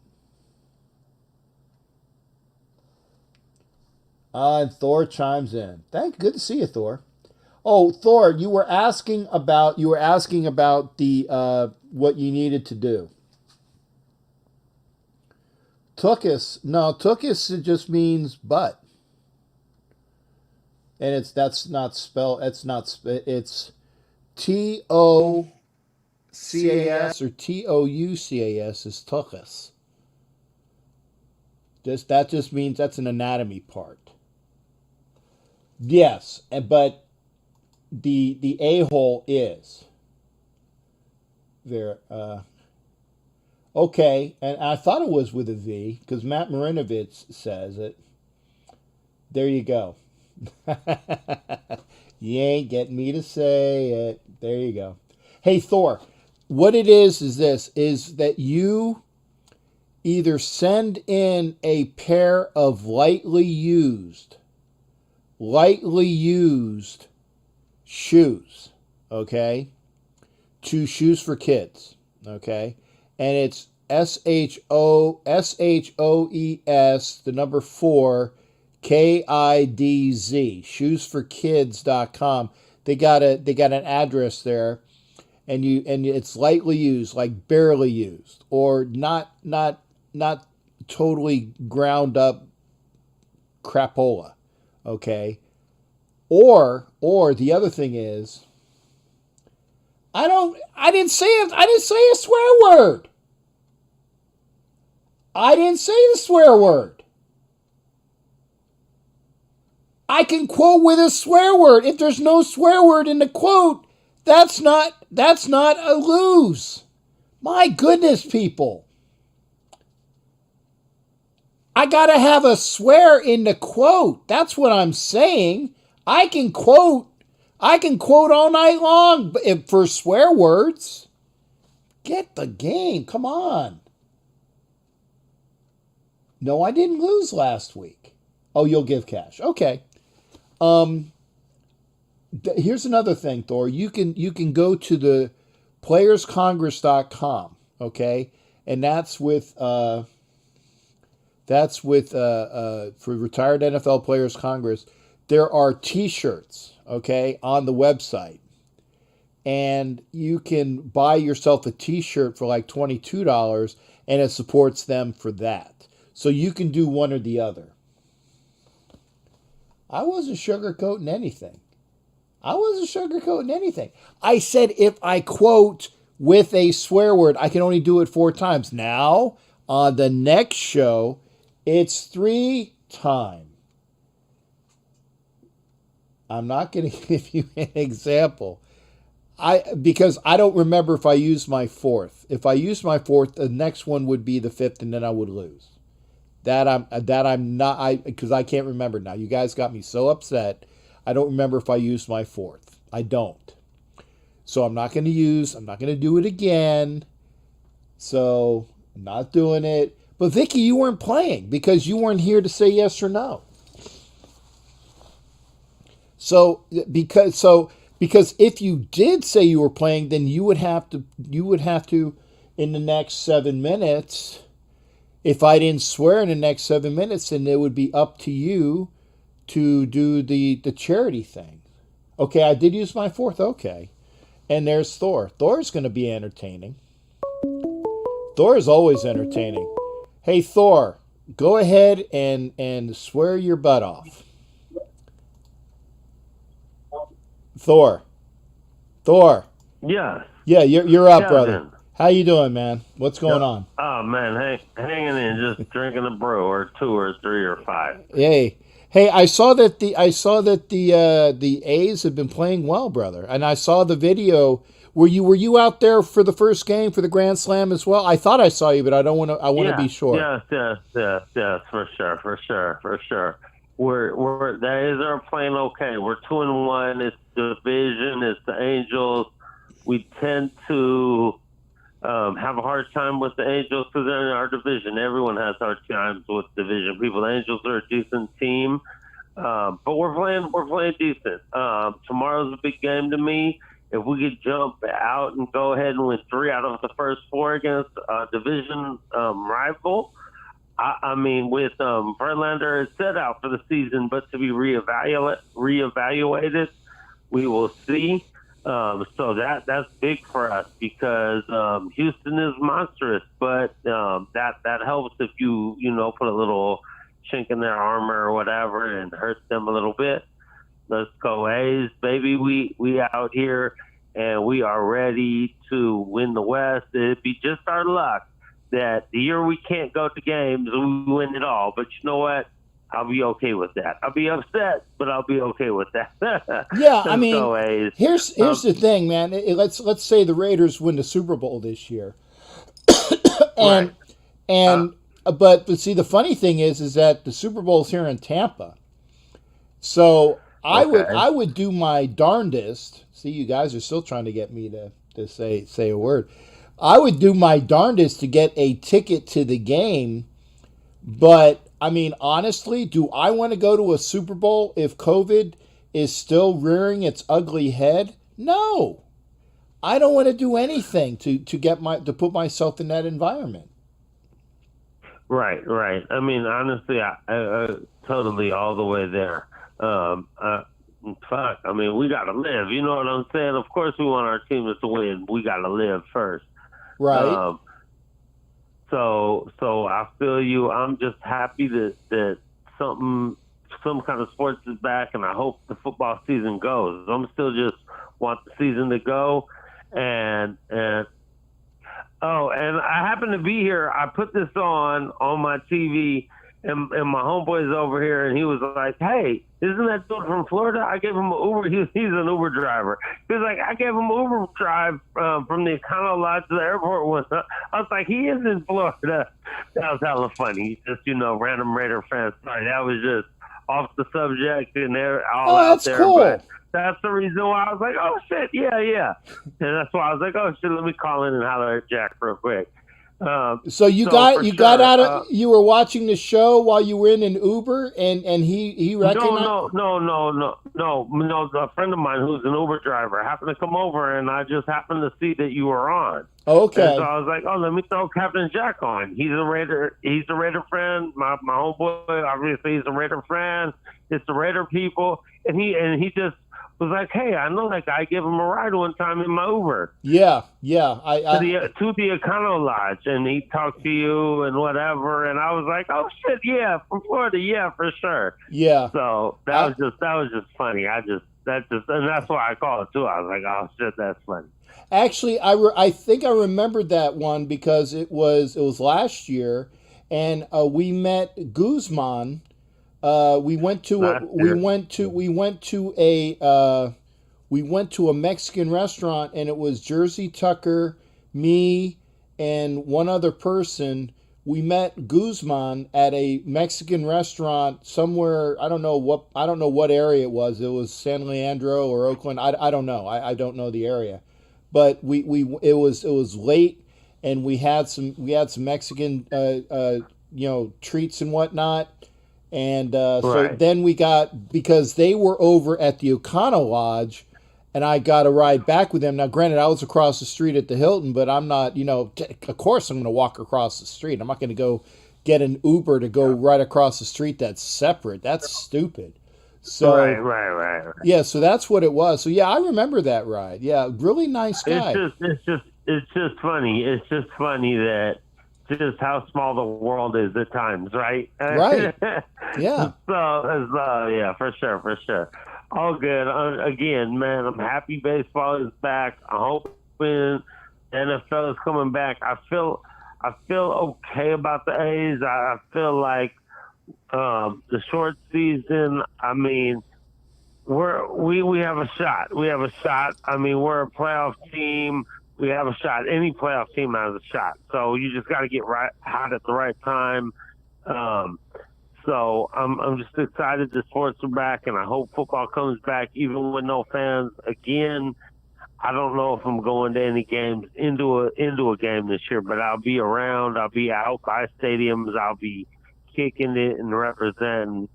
And Thor chimes in. Good to see you, Thor. Oh, Thor, you were asking about the what you needed to do. Tookus just means butt. And it's T-O-C-A-S or T-O-U-C-A-S is tookus. That just means that's an anatomy part. Yes, but the a-hole is there. Okay, and I thought it was with a V because Matt Marinovich says it. There you go. You ain't getting me to say it. There you go. Hey, Thor, what it is that you either send in a pair of lightly used shoes, okay, to Shoes for Kids, okay, and it's SHOES, the number 4, KIDZ, shoesforkids.com. They got an address there, and it's lightly used, like barely used, or not totally ground up crapola, okay? Or the other thing is, I didn't say a swear word. I didn't say the swear word. I can quote with a swear word. If there's no swear word in the quote, that's not a lose. My goodness, people. I gotta have a swear in the quote. That's what I'm saying. I can quote all night long for swear words. Get the game. Come on. No, I didn't lose last week. Oh, you'll give cash. Okay. Here's another thing, Thor. You can go to the playerscongress.com, okay? And that's with for retired NFL Players Congress. There are t-shirts, okay, on the website. And you can buy yourself a t-shirt for like $22 and it supports them for that. So you can do one or the other. I wasn't sugarcoating anything. I said if I quote with a swear word, I can only do it 4 times. Now, on the next show, it's 3 times. I'm not going to give you an example. Because I don't remember if I used my 4th. If I used my 4th, the next one would be the 5th, and then I would lose. That I'm not, because I can't remember now. You guys got me so upset. I don't remember if I used my fourth. I don't. So I'm not going to do it again. So I'm not doing it. But Vicky, you weren't playing because you weren't here to say yes or no. So because if you did say you were playing, then you would have to in the next 7 minutes. If I didn't swear in the next 7 minutes, then it would be up to you to do the charity thing. Okay, I did use my fourth. Okay. And there's Thor. Thor's going to be entertaining. Thor is always entertaining. Hey, Thor, go ahead and swear your butt off. Thor. Yeah. Yeah, you're up, Yeah, brother. man. How you doing, man? What's going on? Oh man, hanging in, just drinking a brew or 2 or 3 or 5. Hey, I saw that the A's have been playing well, brother. And I saw the video. Were you out there for the first game for the Grand Slam as well? I thought I saw you, but I want to be sure. Yes, for sure. The A's are playing okay. We're 2-1. It's the division. It's the Angels. We tend to have a hard time with the Angels because they're in our division. Everyone has hard times with division people. The Angels are a decent team, but we're playing decent. Tomorrow's a big game to me. If we could jump out and go ahead and win 3 out of the first 4 against a division rival, I mean, with Verlander is set out for the season, but to be reevaluated, we will see. So that's big for us because Houston is monstrous, but that helps if you put a little chink in their armor or whatever and hurt them a little bit. Let's go A's, baby. We out here and we are ready to win the West. It'd be just our luck that the year we can't go to games, we win it all. But you know what? I'll be okay with that. I'll be upset, but I'll be okay with that. Yeah, I mean, here's the thing, man. Let's say the Raiders win the Super Bowl this year, but see, the funny thing is that the Super Bowl's here in Tampa, so I would do my darndest. See, you guys are still trying to get me to say a word. I would do my darndest to get a ticket to the game, but I mean, honestly, do I want to go to a Super Bowl if COVID is still rearing its ugly head? No. I don't want to do anything to put myself in that environment. Right. I mean, honestly, I totally all the way there. Fuck. I mean, we got to live. You know what I'm saying? Of course, we want our team to win. We got to live first. Right. So I feel you. I'm just happy that some kind of sports is back, and I hope the football season goes. I'm still just want the season to go, and I happen to be here. I put this on my TV, and my homeboy's over here, and he was like, "Hey, isn't that dude from Florida?" I gave him an Uber. He's an Uber driver. He was like, "I gave him an Uber drive from the Econo Lodge to the airport once." I was like, "He is in Florida." That was hella funny. He's just, random Raider fan. Sorry, that was just off the subject and they're all out there. Cool. But that's the reason why I was like, "Oh shit, yeah." And that's why I was like, "Oh shit, let me call in and holler at Jack real quick." So you got out of you were watching the show while you were in an Uber and he recognized. No. A friend of mine who's an Uber driver happened to come over, and I just happened to see that you were on. Okay. And so I was like, "Oh, let me throw Captain Jack on. He's a Raider friend. My homeboy, obviously, he's a Raider fan. It's the Raider people, and he just was like, "Hey, I know that guy. I gave him a ride one time in my Uber." Yeah. To the Econo Lodge, and he talked to you and whatever, and I was like, "Oh shit, yeah, from Florida, yeah, for sure." Yeah. So that was just funny. And that's why I called it too. I was like, "Oh shit, that's funny." Actually, I think I remembered that one because it was last year, and we met Guzman. We went to a Mexican restaurant, and it was Jersey Tucker, me, and one other person. we met Guzman at a Mexican restaurant somewhere. I don't know what area it was. It was San Leandro or Oakland. I don't know. I don't know the area, but it was late, and we had some Mexican treats and whatnot. And so then we got, because they were over at the O'Connell Lodge, and I got a ride back with them. Now, granted, I was across the street at the Hilton, but I'm not, of course I'm going to walk across the street. I'm not going to go get an Uber to go right across the street that's separate. That's stupid. So, right. Yeah, so that's what it was. So, yeah, I remember that ride. Yeah, really nice guy. It's just funny. It's just funny that just how small the world is at times, right? Right. Yeah. So, yeah, for sure. All good. Again, man, I'm happy baseball is back. I'm hoping NFL is coming back. I feel okay about the A's. I feel like the short season, I mean, we have a shot. We have a shot. I mean, we're a playoff team. We have a shot. Any playoff team has a shot. So you just got to get hot at the right time. So I'm just excited the sports are back, and I hope football comes back even with no fans. Again, I don't know if I'm going to any games into a game this year, but I'll be around. I'll be out by stadiums. I'll be kicking it and representing.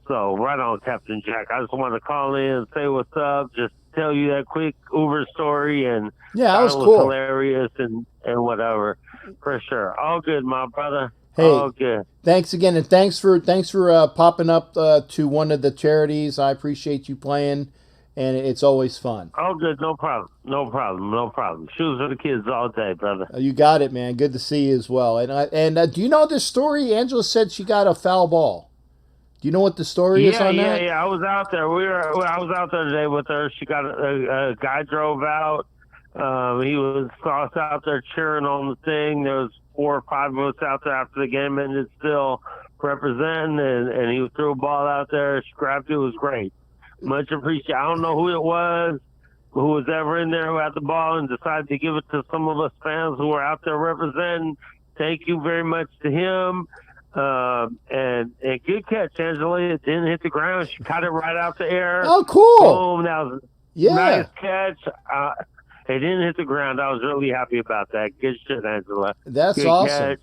So right on, Captain Jack. I just want to call in and say what's up. Just tell you that quick Uber story, and yeah, that was it was cool, hilarious and whatever, for sure. All good, my brother. Hey, all good. Thanks again, and thanks for popping up to one of the charities. I appreciate you playing, and it's always fun. All good, no problem. Shoes for the kids all day, brother. You got it, man. Good to see you as well. And do you know this story? Angela said she got a foul ball. Do you know what the story is on that? Yeah. I was out there. I was out there today with her. She got a guy drove out. He saw us out there cheering on the thing. There was 4 or 5 of us out there after the game ended, still representing, and he threw a ball out there. She grabbed it. It was great. Much appreciated. I don't know who it was, who was ever in there who had the ball and decided to give it to some of us fans who were out there representing. Thank you very much to him. And good catch, Angela. It didn't hit the ground. She caught it right out the air. Oh, cool. Boom. That was a nice catch. It didn't hit the ground. I was really happy about that. Good shit, Angela. That's good awesome.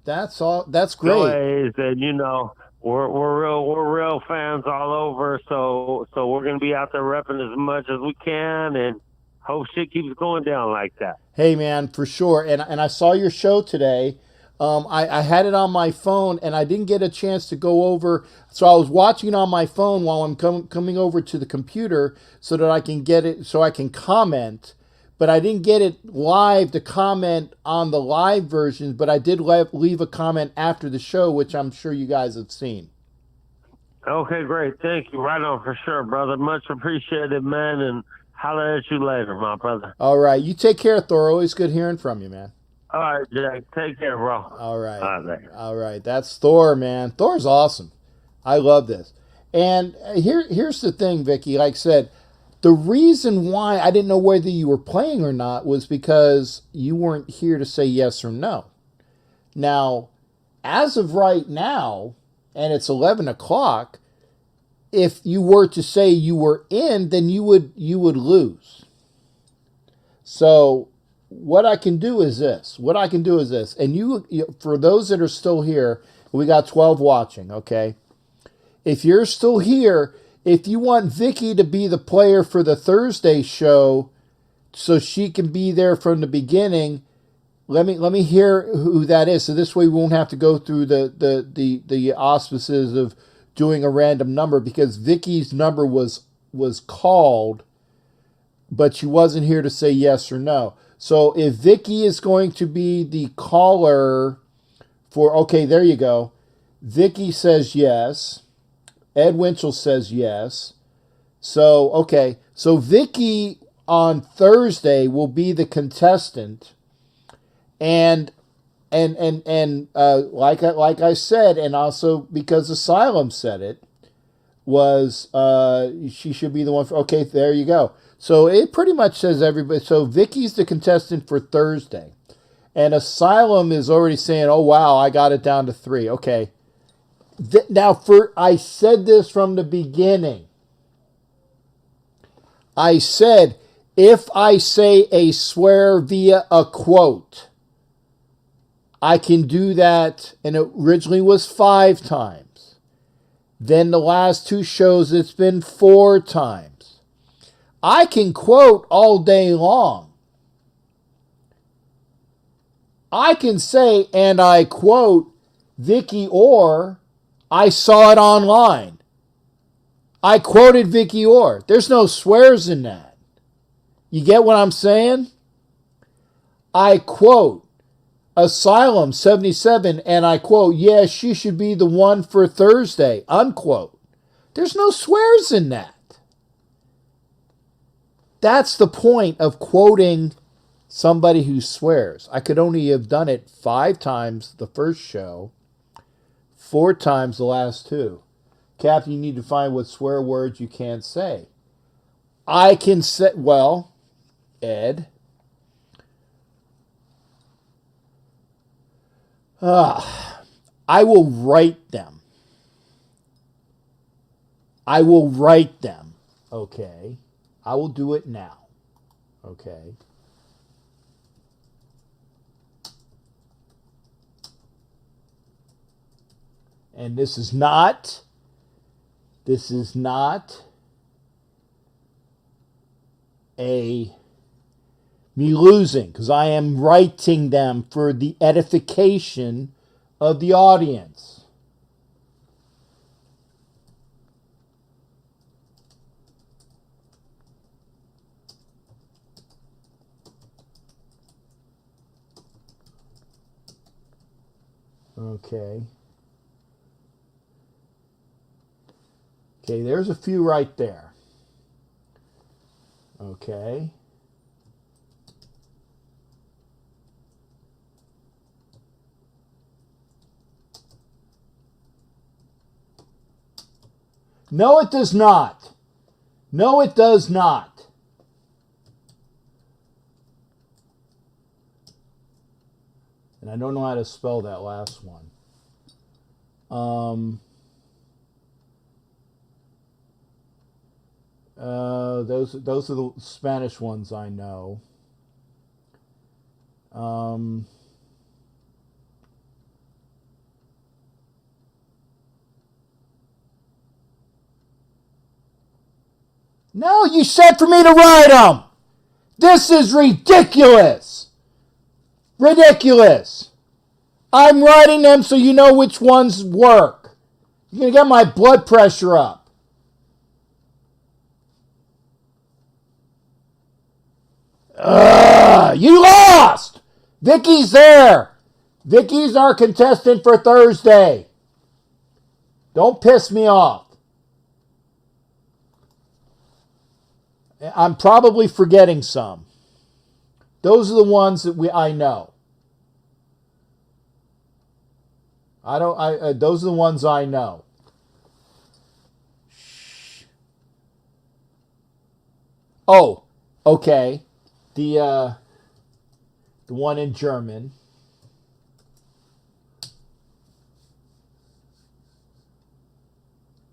Catch. That's great. A's, and we're real fans all over. So we're gonna be out there repping as much as we can, and hope shit keeps going down like that. Hey, man, for sure. And I saw your show today. I had it on my phone, and I didn't get a chance to go over. So I was watching it on my phone while I'm coming over to the computer so that I can get it, so I can comment. But I didn't get it live to comment on the live version, but I did leave a comment after the show, which I'm sure you guys have seen. Okay, great. Thank you. Right on, for sure, brother. Much appreciated, man, and holler at you later, my brother. All right. You take care, Thor. Always good hearing from you, man. All right, Jack. Take care, bro. All right. All right. That's Thor, man. Thor's awesome. I love this. And here's the thing, Vicky. Like I said, the reason why I didn't know whether you were playing or not was because you weren't here to say yes or no. Now, as of right now, and it's 11 o'clock, if you were to say you were in, then you would lose. So what I can do is this. And you, for those that are still here, we got 12 watching, okay? If you're still here, if you want Vicky to be the player for the Thursday show so she can be there from the beginning, let me hear who that is. So this way we won't have to go through the auspices of doing a random number, because Vicky's number was called, but she wasn't here to say yes or no. So if Vicky is going to be the caller for, okay, there you go. Vicky says yes. Ed Winchell says yes. So, okay. So Vicky on Thursday will be the contestant. And like I said, and also because Asylum said it, was she should be the one for, okay, there you go. So it pretty much says everybody. So Vicky's the contestant for Thursday. And Asylum is already saying, oh, wow, I got it down to 3. Okay. Now, I said this from the beginning. I said, if I say a swear via a quote, I can do that, and it originally was 5 times. Then the last 2 shows, it's been 4 times. I can quote all day long. I can say, and I quote, Vicky Orr, I saw it online. I quoted Vicky Orr. There's no swears in that. You get what I'm saying? I quote Asylum 77, and I quote, yeah, she should be the one for Thursday, unquote. There's no swears in that. That's the point of quoting somebody who swears. I could only have done it 5 times the first show, 4 times the last 2. Captain, you need to find what swear words you can't say. I can say, well, Ed, I will write them. I will write them, okay? I will do it now, okay? And this is not me losing, because I am writing them for the edification of the audience. Okay. Okay, there's a few right there. Okay. No, it does not. No, it does not. And I don't know how to spell that last one. Those are the Spanish ones I know. No, you said for me to write them. This is ridiculous. Ridiculous. I'm writing them so you know which ones work. You're going to get my blood pressure up. You lost. Vicky's there. Vicky's our contestant for Thursday. Don't piss me off. I'm probably forgetting some. Those are the ones that I know. Those are the ones I know. Oh, okay. The one in German.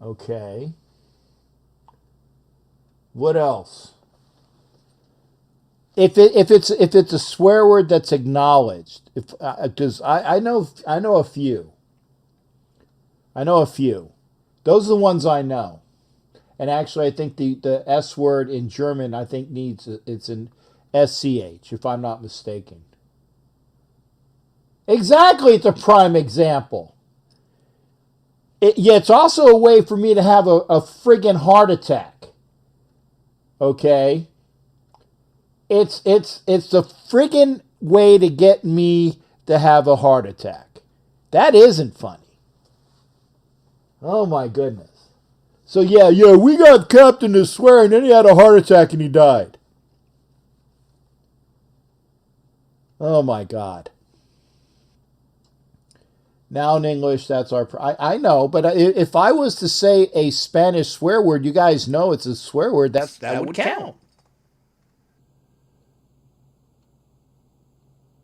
Okay. What else? If it's a swear word that's acknowledged, because I know a few. I know a few. Those are the ones I know. And actually, I think the S word in German, I think it's an SCH, if I'm not mistaken. Exactly, it's a prime example. It's also a way for me to have a friggin' heart attack. Okay? It's the friggin' way to get me to have a heart attack. That isn't funny. Oh my goodness. So yeah, we got Captain to swear and then he had a heart attack and he died. Oh my God. Now in English, that's our... I know, but if I was to say a Spanish swear word, you guys know it's a swear word, that would count.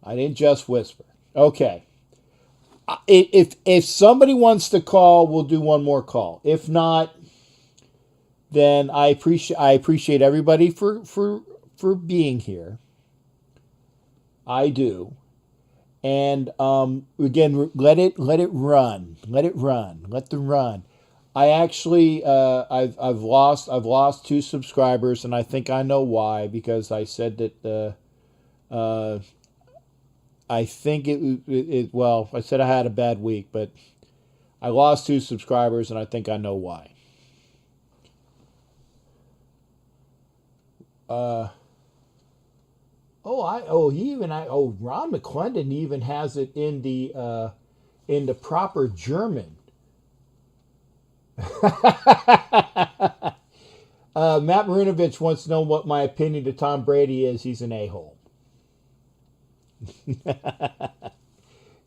I didn't just whisper. Okay. If somebody wants to call, we'll do one more call. If not, then I appreciate everybody for being here. I do. And again, let it run. Let it run. Let them run. I actually I've lost 2 subscribers, and I think I know why, because I said that I think well, I said I had a bad week, but I lost 2 subscribers, and I think I know why. Ron McClendon even has it in the proper German. Matt Marinovich wants to know what my opinion to Tom Brady is. He's an a-hole.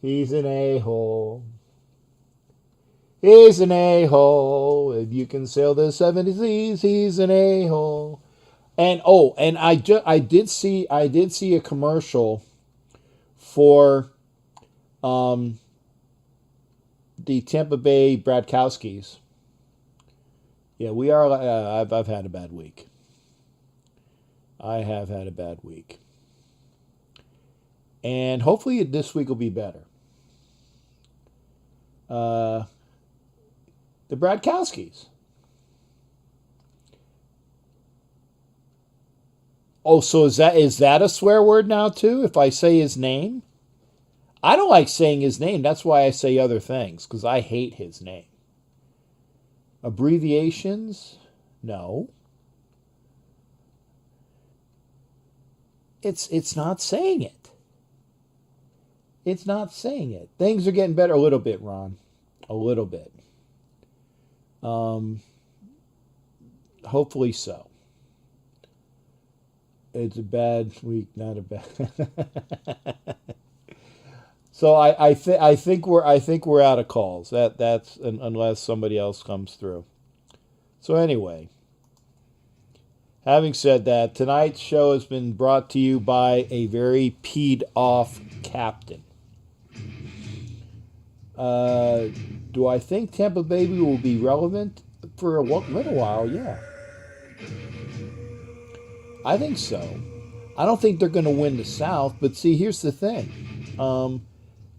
He's an a-hole. He's an a-hole. If you can sail the 70 seas, he's an a-hole. And I did see a commercial for the Tampa Bay Bradkowskis. Yeah, we are. I've had a bad week. I have had a bad week, and hopefully this week will be better. The Bradkowskis. Oh, so is that a swear word now too? If I say his name, I don't like saying his name. That's why I say other things, because I hate his name. Abbreviations? No. It's not saying it. It's not saying it. Things are getting better a little bit, Ron. A little bit. Hopefully so. It's a bad week, not a bad. So I think we're out of calls. That's unless somebody else comes through. So anyway, having said that, tonight's show has been brought to you by a very peed off captain. Do I think Tampa Bay will be relevant for a little while? Yeah. I think so. I don't think they're going to win the South, but see, here's the thing.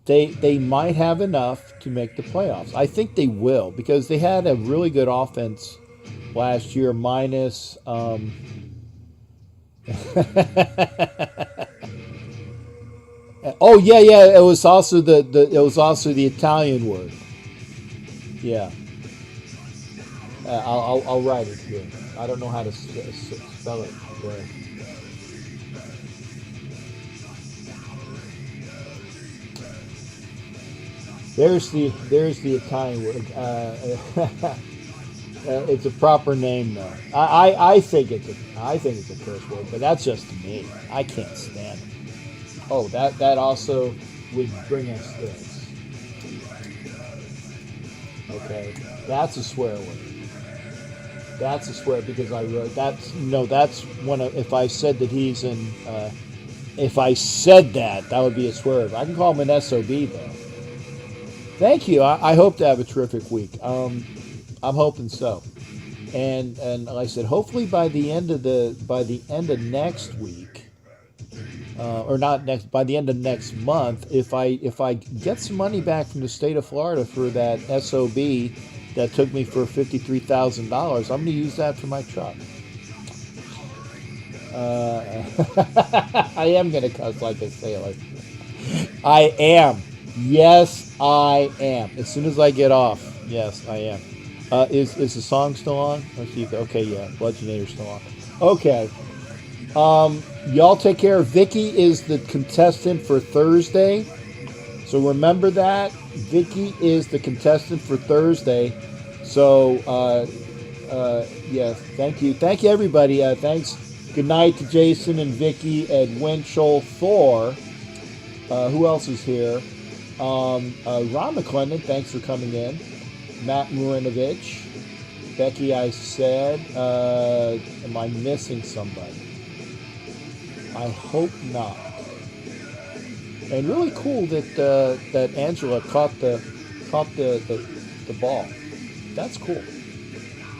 They might have enough to make the playoffs. I think they will, because they had a really good offense last year, minus oh yeah, it was also the Italian word. Yeah. I'll write it here. I don't know how to spell it. But there's the Italian word. It's a proper name though. I think it's a curse word, but that's just me. I can't stand it. Oh, that also would bring us this. Okay, that's a swear word. That's a swear, because I wrote that's one of, if I said that he's in if I said that would be a swear. I can call him an SOB though. Thank you. I hope to have a terrific week. I'm hoping so. And like I said, hopefully by the end of next week, or not next, by the end of next month, if I get some money back from the state of Florida for that SOB that took me for $53,000, I'm going to use that for my truck. I am going to cuss like a sailor. I am. Yes, I am. As soon as I get off. Yes, I am. Is the song still on? Let's see. Okay, yeah. Bludgeonator's still on. Okay. Y'all take care. Vicky is the contestant for Thursday. So remember that. Vicky is the contestant for Thursday. So, yeah, thank you. Thank you, everybody. Thanks. Good night to Jason and Vicky, Ed Winchell, Thor. Who else is here? Ron McClendon, thanks for coming in. Matt Marinovich. Becky, I said. Am I missing somebody? I hope not. And really cool that that Angela caught the ball. That's cool.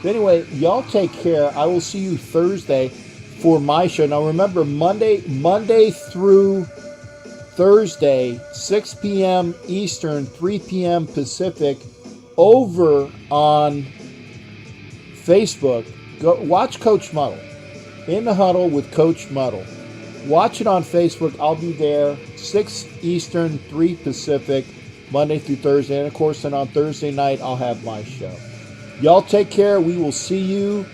So anyway, y'all take care. I will see you Thursday for my show. Now remember, Monday through Thursday, 6 p.m. Eastern, 3 p.m. Pacific, over on Facebook. Go watch Coach Muddle. In the Huddle with Coach Muddle. Watch it on Facebook. I'll be there, 6 Eastern, 3 Pacific, Monday through Thursday. And, of course, then on Thursday night, I'll have my show. Y'all take care. We will see you.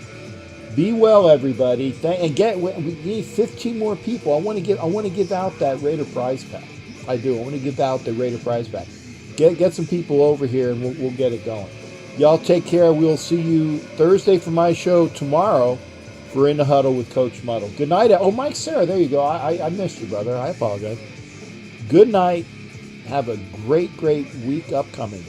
Be well, everybody. We need 15 more people. I want to give out that Raider prize pack. I do. I want to give out the Raider prize pack. Get some people over here, and we'll get it going. Y'all take care. We'll see you Thursday for my show. Tomorrow for In the Huddle with Coach Muddle. Good night. Oh, Mike Sarah, there you go. I missed you, brother. I apologize. Good night. Have a great week upcoming.